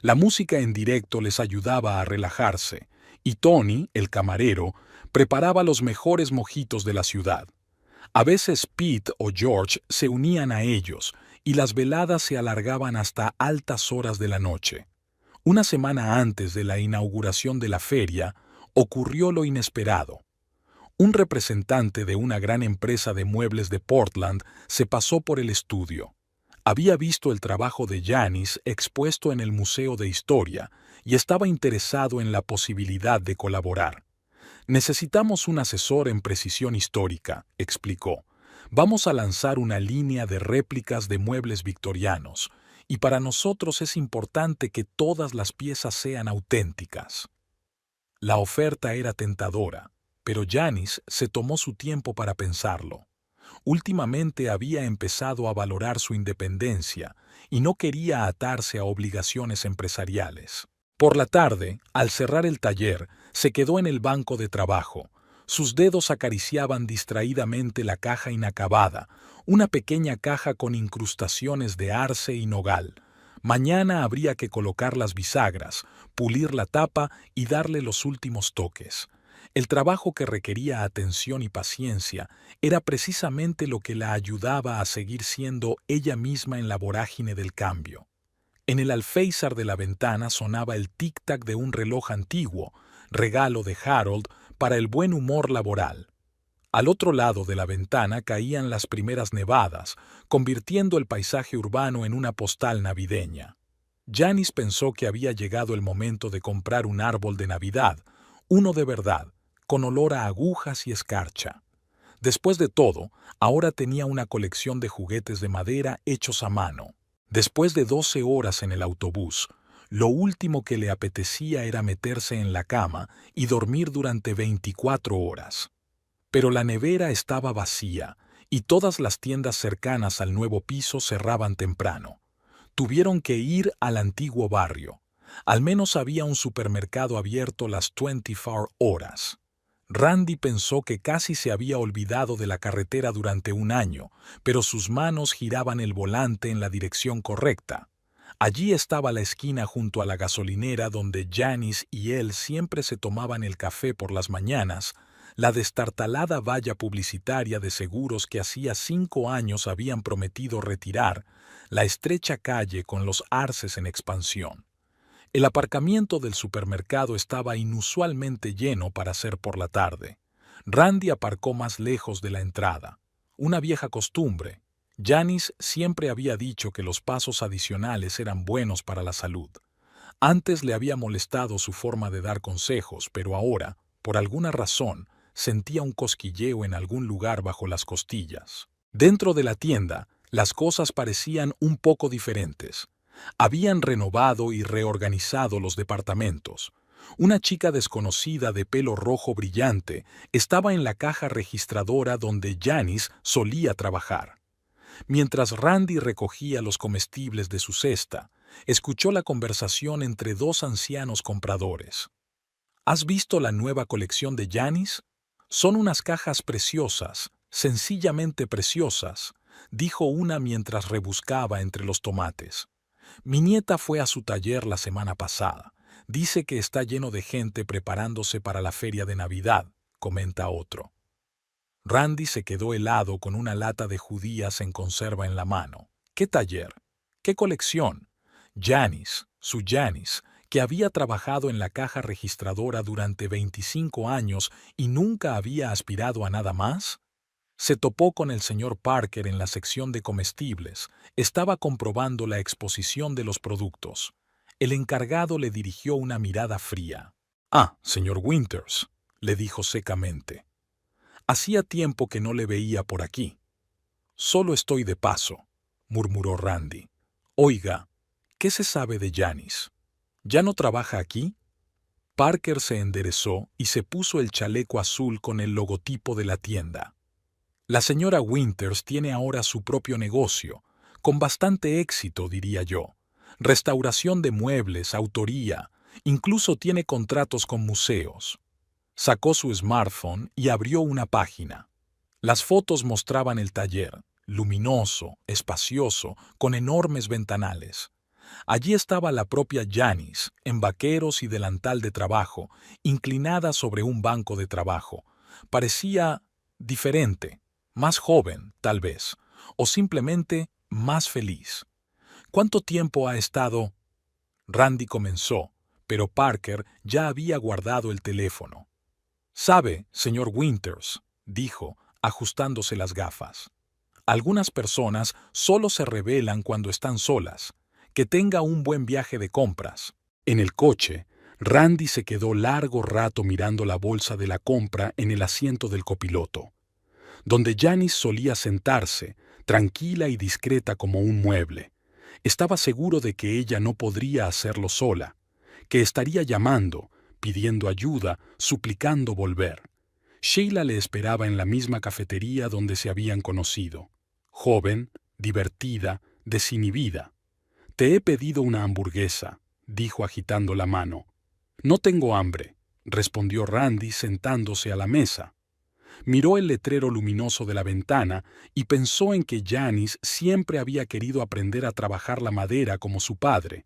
La música en directo les ayudaba a relajarse, y Tony, el camarero, preparaba los mejores mojitos de la ciudad. A veces Pete o George se unían a ellos, y las veladas se alargaban hasta altas horas de la noche. Una semana antes de la inauguración de la feria, ocurrió lo inesperado. Un representante de una gran empresa de muebles de Portland se pasó por el estudio. Había visto el trabajo de Janice expuesto en el Museo de Historia y estaba interesado en la posibilidad de colaborar. «Necesitamos un asesor en precisión histórica», explicó. «Vamos a lanzar una línea de réplicas de muebles victorianos, y para nosotros es importante que todas las piezas sean auténticas». La oferta era tentadora, pero Janice se tomó su tiempo para pensarlo. Últimamente había empezado a valorar su independencia y no quería atarse a obligaciones empresariales. Por la tarde, al cerrar el taller, se quedó en el banco de trabajo. Sus dedos acariciaban distraídamente la caja inacabada, una pequeña caja con incrustaciones de arce y nogal. Mañana habría que colocar las bisagras, pulir la tapa y darle los últimos toques. El trabajo, que requería atención y paciencia, era precisamente lo que la ayudaba a seguir siendo ella misma en la vorágine del cambio. En el alféizar de la ventana sonaba el tic-tac de un reloj antiguo, regalo de Harold para el buen humor laboral. Al otro lado de la ventana caían las primeras nevadas, convirtiendo el paisaje urbano en una postal navideña. Janice pensó que había llegado el momento de comprar un árbol de Navidad, uno de verdad, con olor a agujas y escarcha. Después de todo, ahora tenía una colección de juguetes de madera hechos a mano. Después de 12 horas en el autobús, lo último que le apetecía era meterse en la cama y dormir durante 24 horas. Pero la nevera estaba vacía y todas las tiendas cercanas al nuevo piso cerraban temprano. Tuvieron que ir al antiguo barrio. Al menos había un supermercado abierto las 24 horas. Randy pensó que casi se había olvidado de la carretera durante un año, pero sus manos giraban el volante en la dirección correcta. Allí estaba la esquina junto a la gasolinera donde Janice y él siempre se tomaban el café por las mañanas, la destartalada valla publicitaria de seguros que hacía 5 años habían prometido retirar, la estrecha calle con los arces en expansión. El aparcamiento del supermercado estaba inusualmente lleno para ser por la tarde. Randy aparcó más lejos de la entrada. Una vieja costumbre. Janice siempre había dicho que los pasos adicionales eran buenos para la salud. Antes le había molestado su forma de dar consejos, pero ahora, por alguna razón, sentía un cosquilleo en algún lugar bajo las costillas. Dentro de la tienda, las cosas parecían un poco diferentes. Habían renovado y reorganizado los departamentos. Una chica desconocida de pelo rojo brillante estaba en la caja registradora donde Janice solía trabajar. Mientras Randy recogía los comestibles de su cesta, escuchó la conversación entre 2 ancianos compradores. «¿Has visto la nueva colección de Janice? Son unas cajas preciosas, sencillamente preciosas», dijo una mientras rebuscaba entre los tomates. «Mi nieta fue a su taller la semana pasada. Dice que está lleno de gente preparándose para la feria de Navidad», comenta otro. Randy se quedó helado con una lata de judías en conserva en la mano. «¿Qué taller? ¿Qué colección?» «Janice, su Janice, que había trabajado en la caja registradora durante 25 años y nunca había aspirado a nada más? Se topó con el señor Parker en la sección de comestibles. Estaba comprobando la exposición de los productos. El encargado le dirigió una mirada fría. «Ah, señor Winters», le dijo secamente. «Hacía tiempo que no le veía por aquí». «Solo estoy de paso», murmuró Randy. «Oiga, ¿qué se sabe de Janice? ¿Ya no trabaja aquí?» Parker se enderezó y se puso el chaleco azul con el logotipo de la tienda. «La señora Winters tiene ahora su propio negocio, con bastante éxito, diría yo. Restauración de muebles, autoría, incluso tiene contratos con museos». Sacó su smartphone y abrió una página. Las fotos mostraban el taller, luminoso, espacioso, con enormes ventanales. Allí estaba la propia Janice, en vaqueros y delantal de trabajo, inclinada sobre un banco de trabajo. Parecía diferente, más joven, tal vez, o simplemente más feliz. ¿Cuánto tiempo ha estado? Randy comenzó, pero Parker ya había guardado el teléfono. «Sabe, señor Winters», dijo, ajustándose las gafas. «Algunas personas solo se rebelan cuando están solas. Que tenga un buen viaje de compras». En el coche, Randy se quedó largo rato mirando la bolsa de la compra en el asiento del copiloto, donde Janice solía sentarse, tranquila y discreta como un mueble. Estaba seguro de que ella no podría hacerlo sola, que estaría llamando, pidiendo ayuda, suplicando volver. Sheila le esperaba en la misma cafetería donde se habían conocido. Joven, divertida, desinhibida. «Te he pedido una hamburguesa», dijo agitando la mano. «No tengo hambre», respondió Randy sentándose a la mesa. Miró el letrero luminoso de la ventana y pensó en que Janice siempre había querido aprender a trabajar la madera como su padre,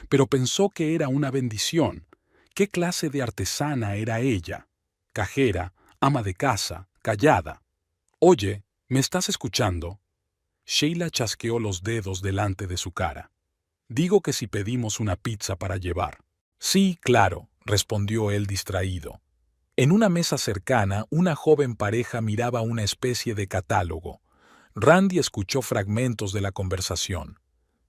pero pensó que era una bendición. ¿Qué clase de artesana era ella? Cajera, ama de casa, callada. «Oye, ¿me estás escuchando?» Sheila chasqueó los dedos delante de su cara. «Digo que si pedimos una pizza para llevar». «Sí, claro», respondió él distraído. En una mesa cercana, una joven pareja miraba una especie de catálogo. Randy escuchó fragmentos de la conversación.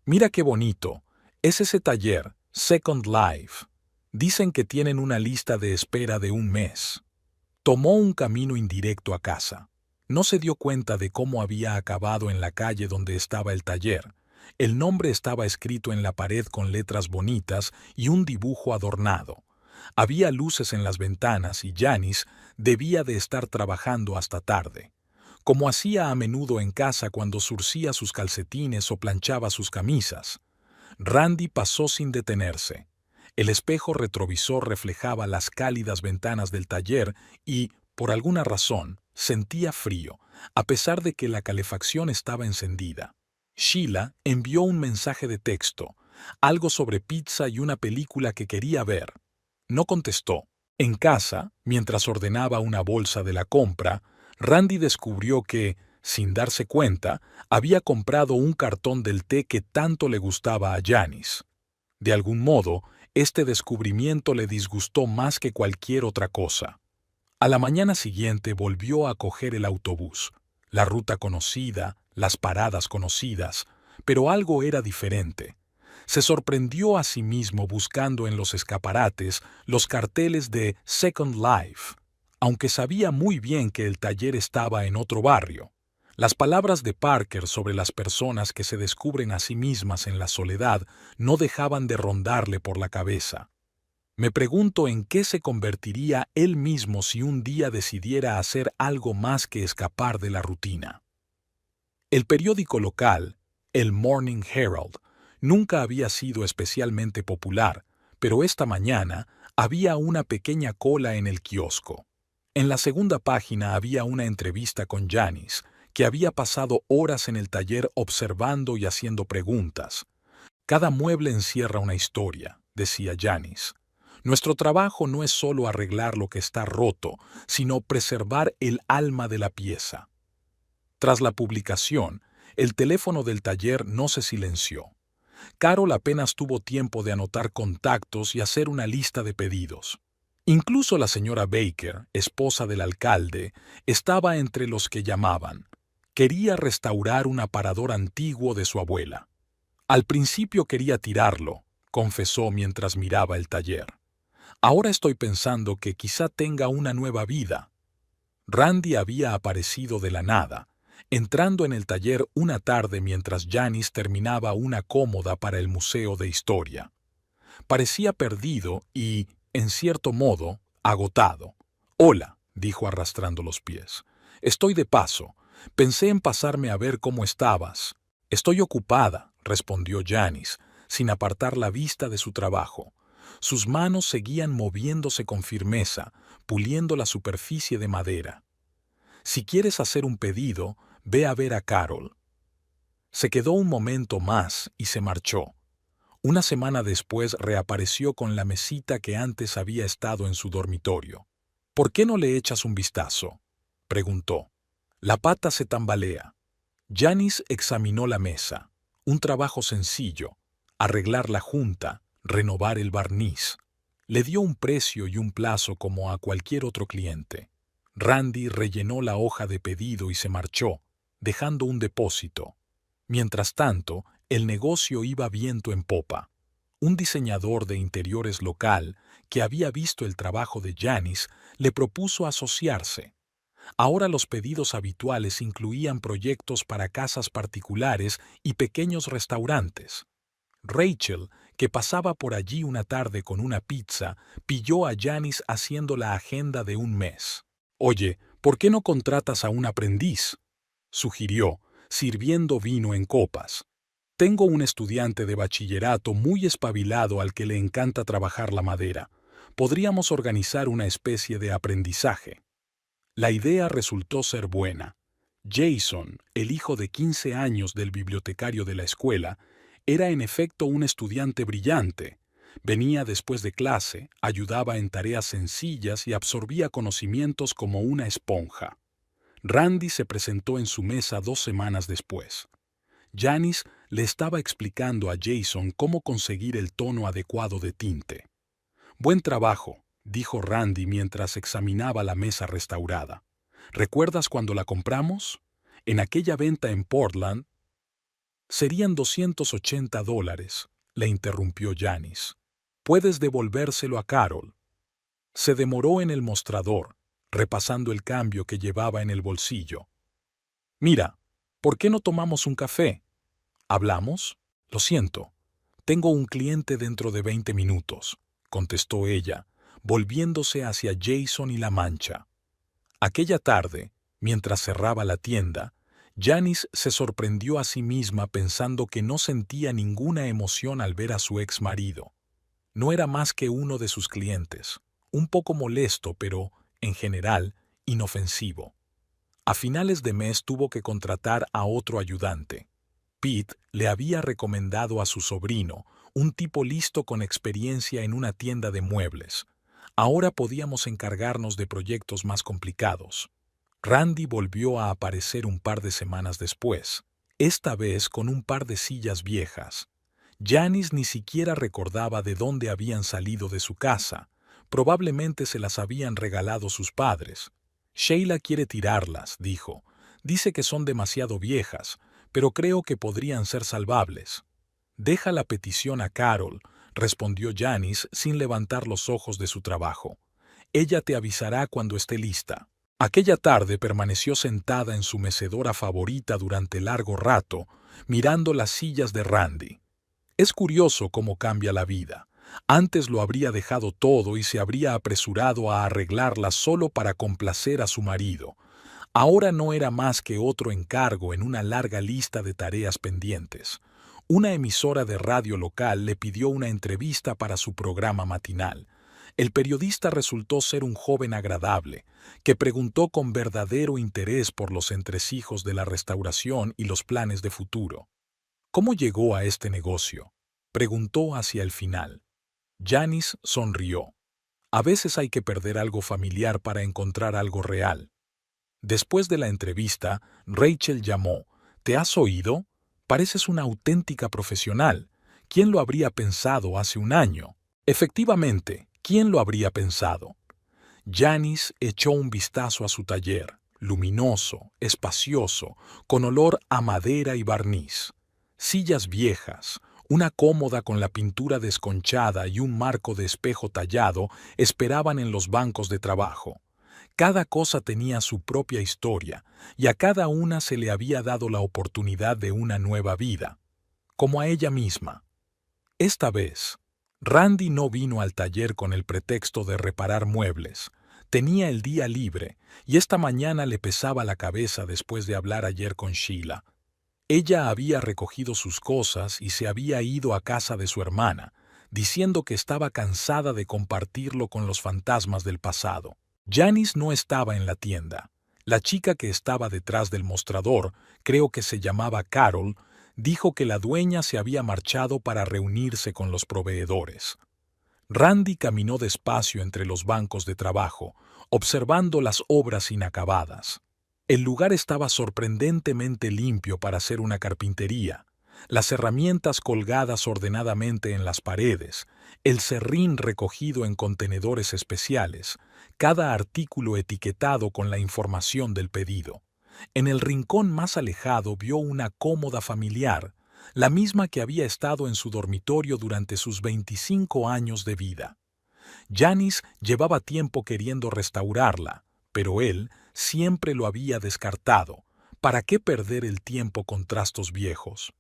«Mira qué bonito. Es ese taller, Second Life. Dicen que tienen una lista de espera de un mes». Tomó un camino indirecto a casa. No se dio cuenta de cómo había acabado en la calle donde estaba el taller. El nombre estaba escrito en la pared con letras bonitas y un dibujo adornado. Había luces en las ventanas y Janice debía de estar trabajando hasta tarde, como hacía a menudo en casa cuando zurcía sus calcetines o planchaba sus camisas. Randy pasó sin detenerse. El espejo retrovisor reflejaba las cálidas ventanas del taller y, por alguna razón, sentía frío, a pesar de que la calefacción estaba encendida. Sheila envió un mensaje de texto, algo sobre pizza y una película que quería ver. No contestó. En casa, mientras ordenaba una bolsa de la compra, Randy descubrió que, sin darse cuenta, había comprado un cartón del té que tanto le gustaba a Janice. De algún modo, este descubrimiento le disgustó más que cualquier otra cosa. A la mañana siguiente volvió a coger el autobús, la ruta conocida, las paradas conocidas, pero algo era diferente. Se sorprendió a sí mismo buscando en los escaparates los carteles de Second Life, aunque sabía muy bien que el taller estaba en otro barrio. Las palabras de Parker sobre las personas que se descubren a sí mismas en la soledad no dejaban de rondarle por la cabeza. Me pregunto en qué se convertiría él mismo si un día decidiera hacer algo más que escapar de la rutina. El periódico local, el Morning Herald, nunca había sido especialmente popular, pero esta mañana había una pequeña cola en el kiosco. En la segunda página había una entrevista con Janice, que había pasado horas en el taller observando y haciendo preguntas. «Cada mueble encierra una historia», decía Janice. «Nuestro trabajo no es solo arreglar lo que está roto, sino preservar el alma de la pieza». Tras la publicación, el teléfono del taller no se silenció. Carol apenas tuvo tiempo de anotar contactos y hacer una lista de pedidos. Incluso la señora Baker, esposa del alcalde, estaba entre los que llamaban. Quería restaurar un aparador antiguo de su abuela. Al principio quería tirarlo, confesó mientras miraba el taller. Ahora estoy pensando que quizá tenga una nueva vida. Randy había aparecido de la nada, entrando en el taller una tarde mientras Janice terminaba una cómoda para el Museo de Historia. Parecía perdido y, en cierto modo, agotado. «Hola», dijo arrastrando los pies. «Estoy de paso. Pensé en pasarme a ver cómo estabas». «Estoy ocupada», respondió Janice, sin apartar la vista de su trabajo. Sus manos seguían moviéndose con firmeza, puliendo la superficie de madera. «Si quieres hacer un pedido, ve a ver a Carol». Se quedó un momento más y se marchó. Una semana después reapareció con la mesita que antes había estado en su dormitorio. «¿Por qué no le echas un vistazo?», preguntó. La pata se tambalea. Janice examinó la mesa. Un trabajo sencillo: arreglar la junta, renovar el barniz. Le dio un precio y un plazo como a cualquier otro cliente. Randy rellenó la hoja de pedido y se marchó, dejando un depósito. Mientras tanto, el negocio iba viento en popa. Un diseñador de interiores local, que había visto el trabajo de Janice, le propuso asociarse. Ahora los pedidos habituales incluían proyectos para casas particulares y pequeños restaurantes. Rachel, que pasaba por allí una tarde con una pizza, pilló a Janice haciendo la agenda de un mes. «Oye, ¿por qué no contratas a un aprendiz?», sugirió, sirviendo vino en copas. «Tengo un estudiante de bachillerato muy espabilado al que le encanta trabajar la madera. Podríamos organizar una especie de aprendizaje». La idea resultó ser buena. Jason, el hijo de 15 años del bibliotecario de la escuela, era en efecto un estudiante brillante. Venía después de clase, ayudaba en tareas sencillas y absorbía conocimientos como una esponja. Randy se presentó en su mesa 2 semanas después. Janice le estaba explicando a Jason cómo conseguir el tono adecuado de tinte. «Buen trabajo», dijo Randy mientras examinaba la mesa restaurada. «¿Recuerdas cuando la compramos? En aquella venta en Portland». «Serían $280», le interrumpió Janice. «Puedes devolvérselo a Carol». Se demoró en el mostrador, repasando el cambio que llevaba en el bolsillo. «Mira, ¿por qué no tomamos un café? ¿Hablamos? Lo siento. Tengo un cliente dentro de 20 minutos», contestó ella, volviéndose hacia Jason y la mancha. Aquella tarde, mientras cerraba la tienda, Janice se sorprendió a sí misma pensando que no sentía ninguna emoción al ver a su ex marido. No era más que uno de sus clientes, un poco molesto, pero, en general, inofensivo. A finales de mes tuvo que contratar a otro ayudante. Pete le había recomendado a su sobrino, un tipo listo con experiencia en una tienda de muebles. Ahora podíamos encargarnos de proyectos más complicados. Randy volvió a aparecer un par de semanas después, esta vez con un par de sillas viejas. Janice ni siquiera recordaba de dónde habían salido de su casa. Probablemente se las habían regalado sus padres. «Sheila quiere tirarlas», dijo. «Dice que son demasiado viejas, pero creo que podrían ser salvables». «Deja la petición a Carol», respondió Janice sin levantar los ojos de su trabajo. «Ella te avisará cuando esté lista». Aquella tarde permaneció sentada en su mecedora favorita durante largo rato, mirando las sillas de Randy. Es curioso cómo cambia la vida. Antes lo habría dejado todo y se habría apresurado a arreglarlas solo para complacer a su marido. Ahora no era más que otro encargo en una larga lista de tareas pendientes. Una emisora de radio local le pidió una entrevista para su programa matinal. El periodista resultó ser un joven agradable, que preguntó con verdadero interés por los entresijos de la restauración y los planes de futuro. «¿Cómo llegó a este negocio?», preguntó hacia el final. Janice sonrió. «A veces hay que perder algo familiar para encontrar algo real». Después de la entrevista, Rachel llamó. «¿Te has oído? Pareces una auténtica profesional. ¿Quién lo habría pensado hace un año? Efectivamente, ¿quién lo habría pensado? Janice echó un vistazo a su taller, luminoso, espacioso, con olor a madera y barniz. Sillas viejas, una cómoda con la pintura desconchada y un marco de espejo tallado esperaban en los bancos de trabajo. Cada cosa tenía su propia historia, y a cada una se le había dado la oportunidad de una nueva vida, como a ella misma. Esta vez, Randy no vino al taller con el pretexto de reparar muebles. Tenía el día libre, y esta mañana le pesaba la cabeza después de hablar ayer con Sheila. Ella había recogido sus cosas y se había ido a casa de su hermana, diciendo que estaba cansada de compartirlo con los fantasmas del pasado. Janice no estaba en la tienda. La chica que estaba detrás del mostrador, creo que se llamaba Carol, dijo que la dueña se había marchado para reunirse con los proveedores. Randy caminó despacio entre los bancos de trabajo, observando las obras inacabadas. El lugar estaba sorprendentemente limpio para ser una carpintería. Las herramientas colgadas ordenadamente en las paredes, el serrín recogido en contenedores especiales, cada artículo etiquetado con la información del pedido. En el rincón más alejado vio una cómoda familiar, la misma que había estado en su dormitorio durante sus 25 años de vida. Janice llevaba tiempo queriendo restaurarla, pero él siempre lo había descartado. ¿Para qué perder el tiempo con trastos viejos?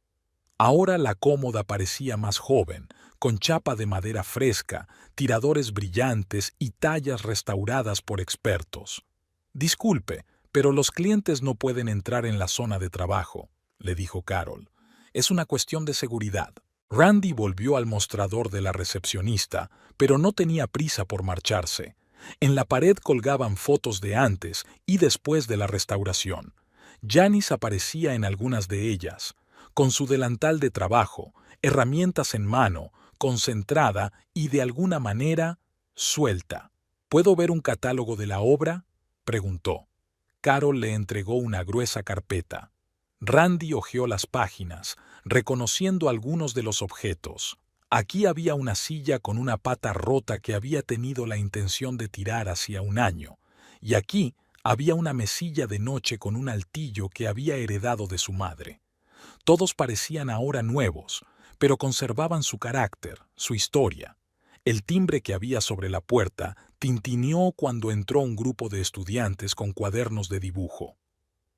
Ahora la cómoda parecía más joven, con chapa de madera fresca, tiradores brillantes y tallas restauradas por expertos. Disculpe, pero los clientes no pueden entrar en la zona de trabajo, le dijo Carol. Es una cuestión de seguridad. Randy volvió al mostrador de la recepcionista, pero no tenía prisa por marcharse. En la pared colgaban fotos de antes y después de la restauración. Janice aparecía en algunas de ellas, con su delantal de trabajo, herramientas en mano, concentrada y de alguna manera suelta. ¿Puedo ver un catálogo de la obra?, preguntó. Carol le entregó una gruesa carpeta. Randy hojeó las páginas, reconociendo algunos de los objetos. Aquí había una silla con una pata rota que había tenido la intención de tirar hacía un año, y aquí había una mesilla de noche con un altillo que había heredado de su madre. Todos parecían ahora nuevos, pero conservaban su carácter, su historia. El timbre que había sobre la puerta tintineó cuando entró un grupo de estudiantes con cuadernos de dibujo.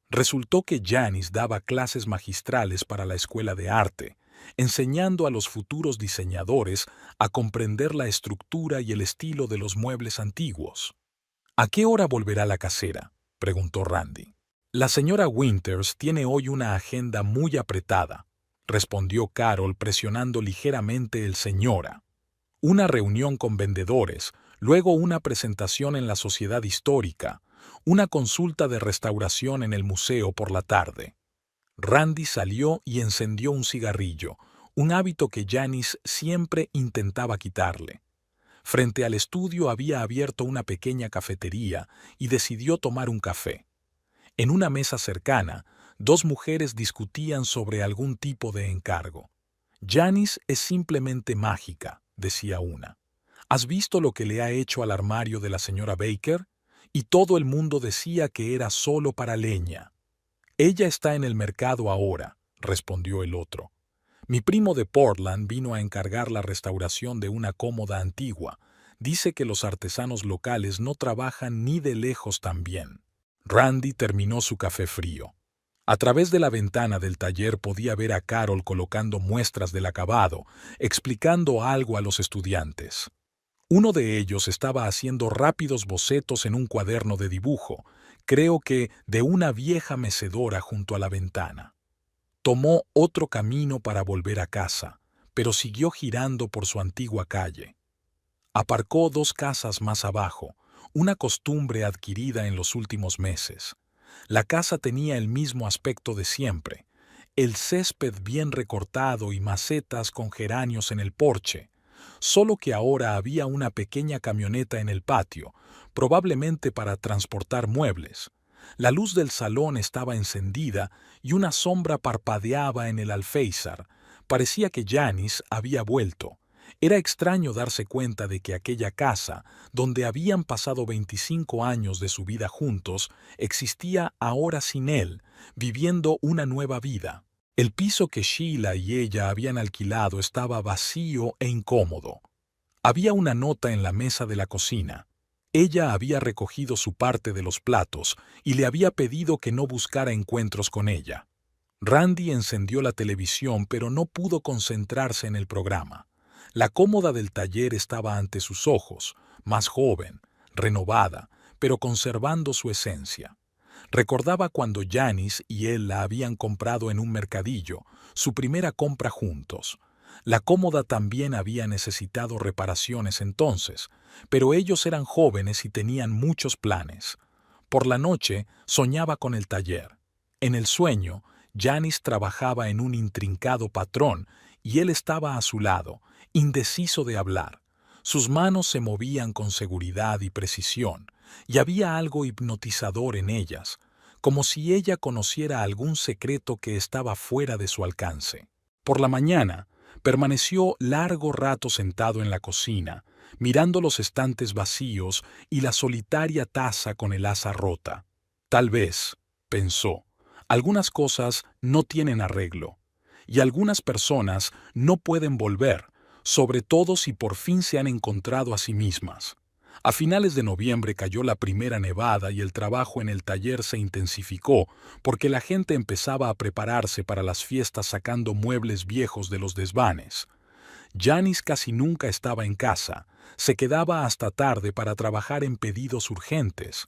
Resultó que Janice daba clases magistrales para la escuela de arte, enseñando a los futuros diseñadores a comprender la estructura y el estilo de los muebles antiguos. ¿A qué hora volverá la casera?, preguntó Randy. La señora Winters tiene hoy una agenda muy apretada, respondió Carol presionando ligeramente el señora. Una reunión con vendedores, luego una presentación en la Sociedad Histórica, una consulta de restauración en el museo por la tarde. Randy salió y encendió un cigarrillo, un hábito que Janice siempre intentaba quitarle. Frente al estudio había abierto una pequeña cafetería y decidió tomar un café. En una mesa cercana, dos mujeres discutían sobre algún tipo de encargo. Janice es simplemente mágica, decía una. ¿Has visto lo que le ha hecho al armario de la señora Baker? Y todo el mundo decía que era solo para leña. Ella está en el mercado ahora, respondió el otro. Mi primo de Portland vino a encargar la restauración de una cómoda antigua. Dice que los artesanos locales no trabajan ni de lejos tan bien. Randy terminó su café frío. A través de la ventana del taller podía ver a Carol colocando muestras del acabado, explicando algo a los estudiantes. Uno de ellos estaba haciendo rápidos bocetos en un cuaderno de dibujo, creo que de una vieja mecedora junto a la ventana. Tomó otro camino para volver a casa, pero siguió girando por su antigua calle. Aparcó 2 casas más abajo, una costumbre adquirida en los últimos meses. La casa tenía el mismo aspecto de siempre, el césped bien recortado y macetas con geranios en el porche, solo que ahora había una pequeña camioneta en el patio, probablemente para transportar muebles. La luz del salón estaba encendida y una sombra parpadeaba en el alféizar, Parecía que Janice había vuelto. Era extraño darse cuenta de que aquella casa, donde habían pasado 25 años de su vida juntos, existía ahora sin él, viviendo una nueva vida. El piso que Sheila y ella habían alquilado estaba vacío e incómodo. Había una nota en la mesa de la cocina. Ella había recogido su parte de los platos y le había pedido que no buscara encuentros con ella. Randy encendió la televisión, pero no pudo concentrarse en el programa. La cómoda del taller estaba ante sus ojos, más joven, renovada, pero conservando su esencia. Recordaba cuando Janice y él la habían comprado en un mercadillo, su primera compra juntos. La cómoda también había necesitado reparaciones entonces, pero ellos eran jóvenes y tenían muchos planes. Por la noche soñaba con el taller. En el sueño, Janice trabajaba en un intrincado patrón y él estaba a su lado, indeciso de hablar. Sus manos se movían con seguridad y precisión, y había algo hipnotizador en ellas, como si ella conociera algún secreto que estaba fuera de su alcance. Por la mañana, permaneció largo rato sentado en la cocina, mirando los estantes vacíos y la solitaria taza con el asa rota. Tal vez, pensó, algunas cosas no tienen arreglo, y algunas personas no pueden volver, sobre todo si por fin se han encontrado a sí mismas. A finales de noviembre cayó la primera nevada y el trabajo en el taller se intensificó porque la gente empezaba a prepararse para las fiestas sacando muebles viejos de los desvanes. Janice casi nunca estaba en casa, se quedaba hasta tarde para trabajar en pedidos urgentes.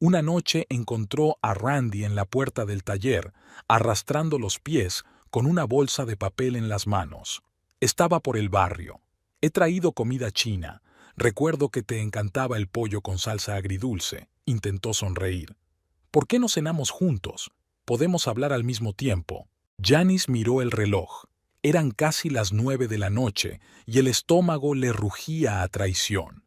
Una noche encontró a Randy en la puerta del taller, arrastrando los pies con una bolsa de papel en las manos. Estaba por el barrio. He traído comida china. Recuerdo que te encantaba el pollo con salsa agridulce. Intentó sonreír. ¿Por qué no cenamos juntos? Podemos hablar al mismo tiempo. Janice miró el reloj. Eran casi las 9 de la noche y el estómago le rugía a traición.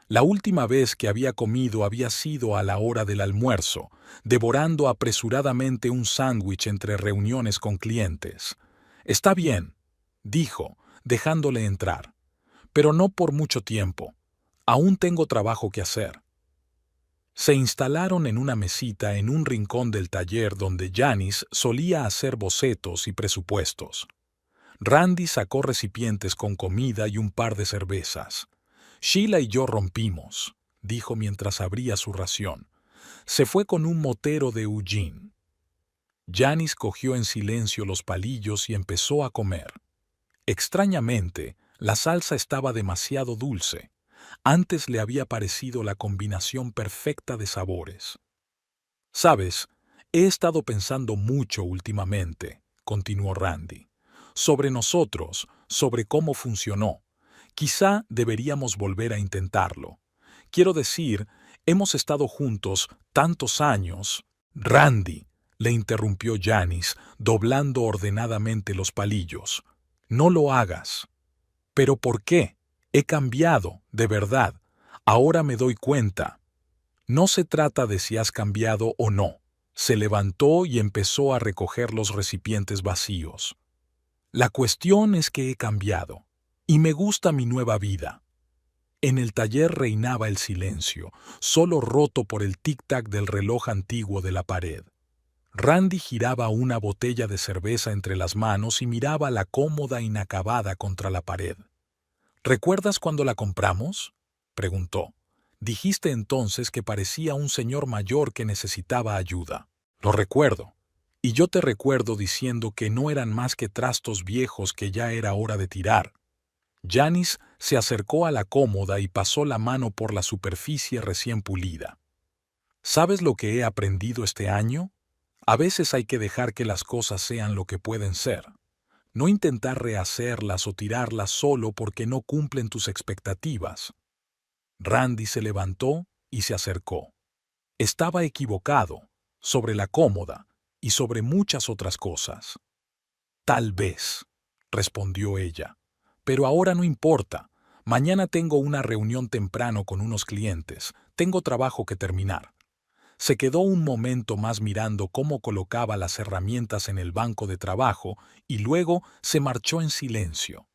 La última vez que había comido había sido a la hora del almuerzo, devorando apresuradamente un sándwich entre reuniones con clientes. Está bien, dijo, dejándole entrar. Pero no por mucho tiempo. Aún tengo trabajo que hacer. Se instalaron en una mesita en un rincón del taller donde Janice solía hacer bocetos y presupuestos. Randy sacó recipientes con comida y un par de cervezas. Sheila y yo rompimos, dijo mientras abría su ración. Se fue con un motero de Eugene. Janice cogió en silencio los palillos y empezó a comer. Extrañamente, la salsa estaba demasiado dulce. Antes le había parecido la combinación perfecta de sabores. «Sabes, he estado pensando mucho últimamente», continuó Randy, «sobre nosotros, sobre cómo funcionó. Quizá deberíamos volver a intentarlo. Quiero decir, hemos estado juntos tantos años». «Randy», le interrumpió Janice, doblando ordenadamente los palillos. «No lo hagas». «¿Pero por qué? He cambiado, de verdad. Ahora me doy cuenta». «No se trata de si has cambiado o no». Se levantó y empezó a recoger los recipientes vacíos. «La cuestión es que he cambiado. Y me gusta mi nueva vida». En el taller reinaba el silencio, solo roto por el tic-tac del reloj antiguo de la pared. Randy giraba una botella de cerveza entre las manos y miraba la cómoda inacabada contra la pared. «¿Recuerdas cuando la compramos?», preguntó. «Dijiste entonces que parecía un señor mayor que necesitaba ayuda». «Lo recuerdo. Y yo te recuerdo diciendo que no eran más que trastos viejos que ya era hora de tirar». Janice se acercó a la cómoda y pasó la mano por la superficie recién pulida. «¿Sabes lo que he aprendido este año? A veces hay que dejar que las cosas sean lo que pueden ser. No intentar rehacerlas o tirarlas solo porque no cumplen tus expectativas». Randy se levantó y se acercó. Estaba equivocado, sobre la cómoda y sobre muchas otras cosas. «Tal vez», respondió ella. «Pero ahora no importa. Mañana tengo una reunión temprano con unos clientes. Tengo trabajo que terminar». Se quedó un momento más mirando cómo colocaba las herramientas en el banco de trabajo y luego se marchó en silencio.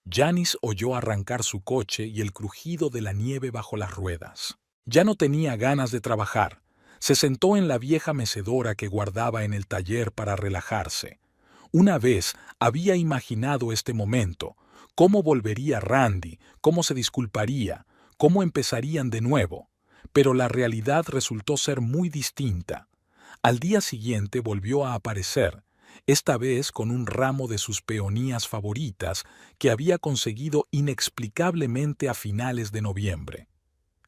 Janice oyó arrancar su coche y el crujido de la nieve bajo las ruedas. Ya no tenía ganas de trabajar. Se sentó en la vieja mecedora que guardaba en el taller para relajarse. Una vez había imaginado este momento, cómo volvería Randy, cómo se disculparía, cómo empezarían de nuevo. Pero la realidad resultó ser muy distinta. Al día siguiente volvió a aparecer, esta vez con un ramo de sus peonías favoritas que había conseguido inexplicablemente a finales de noviembre.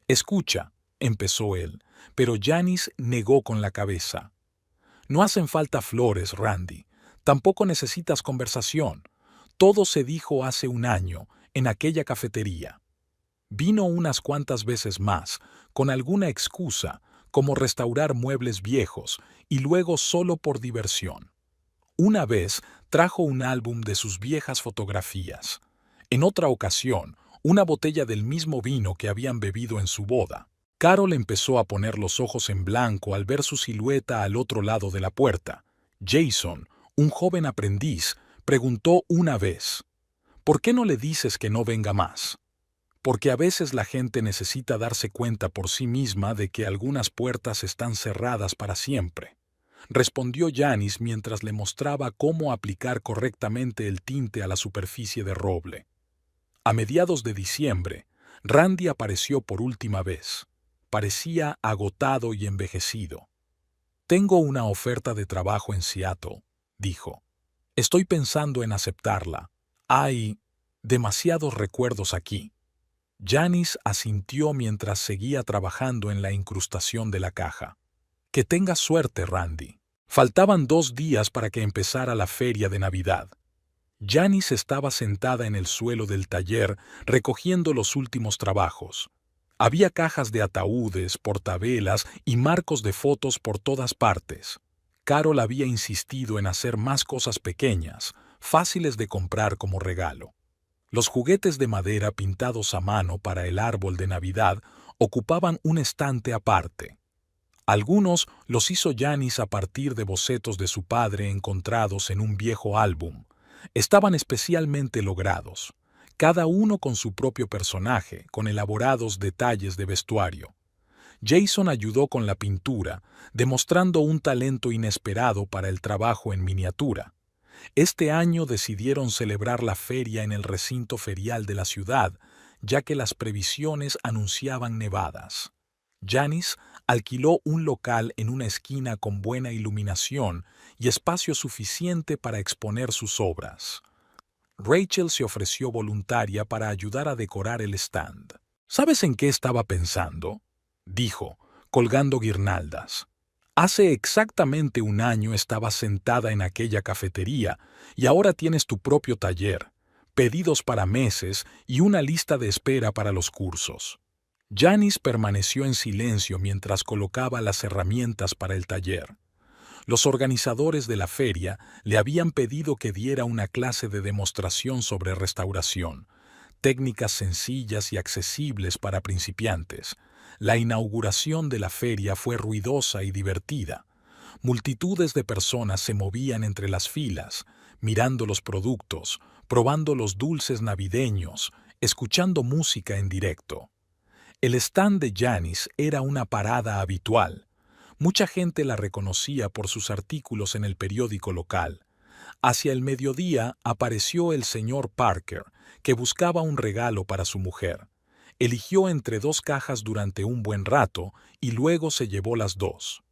«Escucha», empezó él, pero Janice negó con la cabeza. «No hacen falta flores, Randy. Tampoco necesitas conversación. Todo se dijo hace un año, en aquella cafetería». Vino unas cuantas veces más, con alguna excusa, como restaurar muebles viejos, y luego solo por diversión. Una vez trajo un álbum de sus viejas fotografías. En otra ocasión, una botella del mismo vino que habían bebido en su boda. Carol empezó a poner los ojos en blanco al ver su silueta al otro lado de la puerta. Jason, un joven aprendiz, preguntó una vez: «¿Por qué no le dices que no venga más?» «Porque a veces la gente necesita darse cuenta por sí misma de que algunas puertas están cerradas para siempre», respondió Janice mientras le mostraba cómo aplicar correctamente el tinte a la superficie de roble. A mediados de diciembre, Randy apareció por última vez. Parecía agotado y envejecido. «Tengo una oferta de trabajo en Seattle», dijo. «Estoy pensando en aceptarla. Hay demasiados recuerdos aquí». Janice asintió mientras seguía trabajando en la incrustación de la caja. «Que tengas suerte, Randy». Faltaban 2 días para que empezara la feria de Navidad. Janice estaba sentada en el suelo del taller recogiendo los últimos trabajos. Había cajas de ataúdes, portavelas y marcos de fotos por todas partes. Carol había insistido en hacer más cosas pequeñas, fáciles de comprar como regalo. Los juguetes de madera pintados a mano para el árbol de Navidad ocupaban un estante aparte. Algunos los hizo Janice a partir de bocetos de su padre encontrados en un viejo álbum. Estaban especialmente logrados, cada uno con su propio personaje, con elaborados detalles de vestuario. Jason ayudó con la pintura, demostrando un talento inesperado para el trabajo en miniatura. Este año decidieron celebrar la feria en el recinto ferial de la ciudad, ya que las previsiones anunciaban nevadas. Janice alquiló un local en una esquina con buena iluminación y espacio suficiente para exponer sus obras. Rachel se ofreció voluntaria para ayudar a decorar el stand. «¿Sabes en qué estaba pensando?», dijo, colgando guirnaldas. «Hace exactamente un año estabas sentada en aquella cafetería y ahora tienes tu propio taller, pedidos para meses y una lista de espera para los cursos». Janice permaneció en silencio mientras colocaba las herramientas para el taller. Los organizadores de la feria le habían pedido que diera una clase de demostración sobre restauración, técnicas sencillas y accesibles para principiantes. La inauguración de la feria fue ruidosa y divertida. Multitudes de personas se movían entre las filas, mirando los productos, probando los dulces navideños, escuchando música en directo. El stand de Janice era una parada habitual. Mucha gente la reconocía por sus artículos en el periódico local. Hacia el mediodía apareció el señor Parker, que buscaba un regalo para su mujer. Eligió entre 2 cajas durante un buen rato y luego se llevó las 2.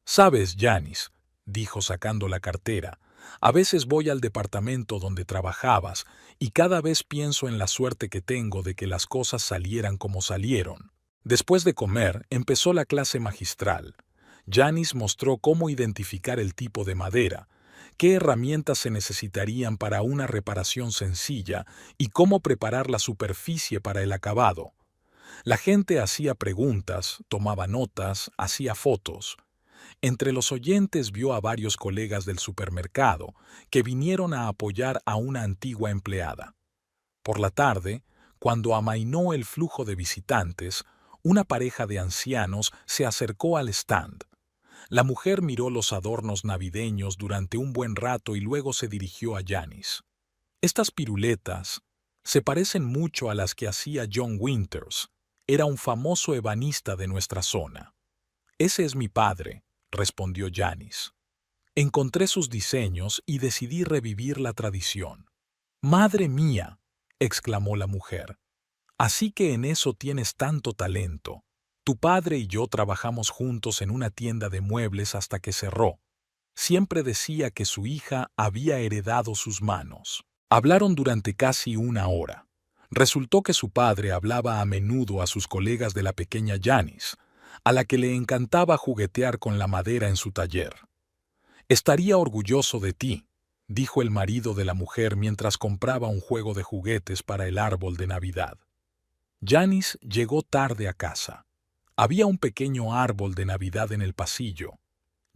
«Sabes, Janice», dijo sacando la cartera, «a veces voy al departamento donde trabajabas y cada vez pienso en la suerte que tengo de que las cosas salieran como salieron». Después de comer, empezó la clase magistral. Janice mostró cómo identificar el tipo de madera, qué herramientas se necesitarían para una reparación sencilla y cómo preparar la superficie para el acabado. La gente hacía preguntas, tomaba notas, hacía fotos. Entre los oyentes vio a varios colegas del supermercado que vinieron a apoyar a una antigua empleada. Por la tarde, cuando amainó el flujo de visitantes, una pareja de ancianos se acercó al stand. La mujer miró los adornos navideños durante un buen rato y luego se dirigió a Janice. Estas piruletas se parecen mucho a las que hacía John Winters. Era un famoso ebanista de nuestra zona. Ese es mi padre, respondió Janice. Encontré sus diseños y decidí revivir la tradición. ¡Madre mía!, exclamó la mujer. Así que en eso tienes tanto talento. Tu padre y yo trabajamos juntos en una tienda de muebles hasta que cerró. Siempre decía que su hija había heredado sus manos. Hablaron durante casi una hora. Resultó que su padre hablaba a menudo a sus colegas de la pequeña Janice, a la que le encantaba juguetear con la madera en su taller. «Estaría orgulloso de ti», dijo el marido de la mujer mientras compraba un juego de juguetes para el árbol de Navidad. Janice llegó tarde a casa. Había un pequeño árbol de Navidad en el pasillo.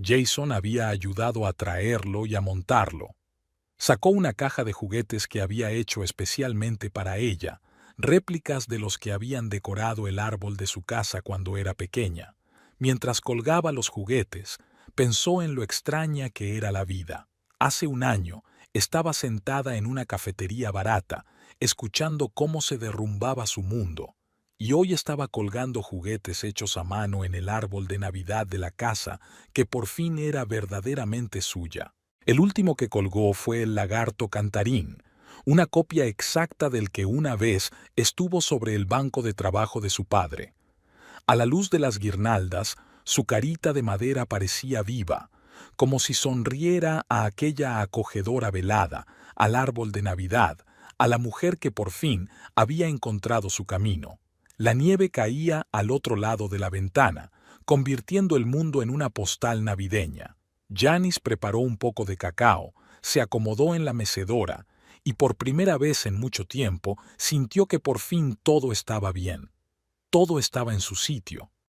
Jason había ayudado a traerlo y a montarlo. Sacó una caja de juguetes que había hecho especialmente para ella, réplicas de los que habían decorado el árbol de su casa cuando era pequeña. Mientras colgaba los juguetes, pensó en lo extraña que era la vida. Hace un año, estaba sentada en una cafetería barata, escuchando cómo se derrumbaba su mundo, y hoy estaba colgando juguetes hechos a mano en el árbol de Navidad de la casa, que por fin era verdaderamente suya. El último que colgó fue el lagarto cantarín, una copia exacta del que una vez estuvo sobre el banco de trabajo de su padre. A la luz de las guirnaldas, su carita de madera parecía viva, como si sonriera a aquella acogedora velada, al árbol de Navidad, a la mujer que por fin había encontrado su camino. La nieve caía al otro lado de la ventana, convirtiendo el mundo en una postal navideña. Janice preparó un poco de cacao, se acomodó en la mecedora y por primera vez en mucho tiempo sintió que por fin todo estaba bien. Todo estaba en su sitio.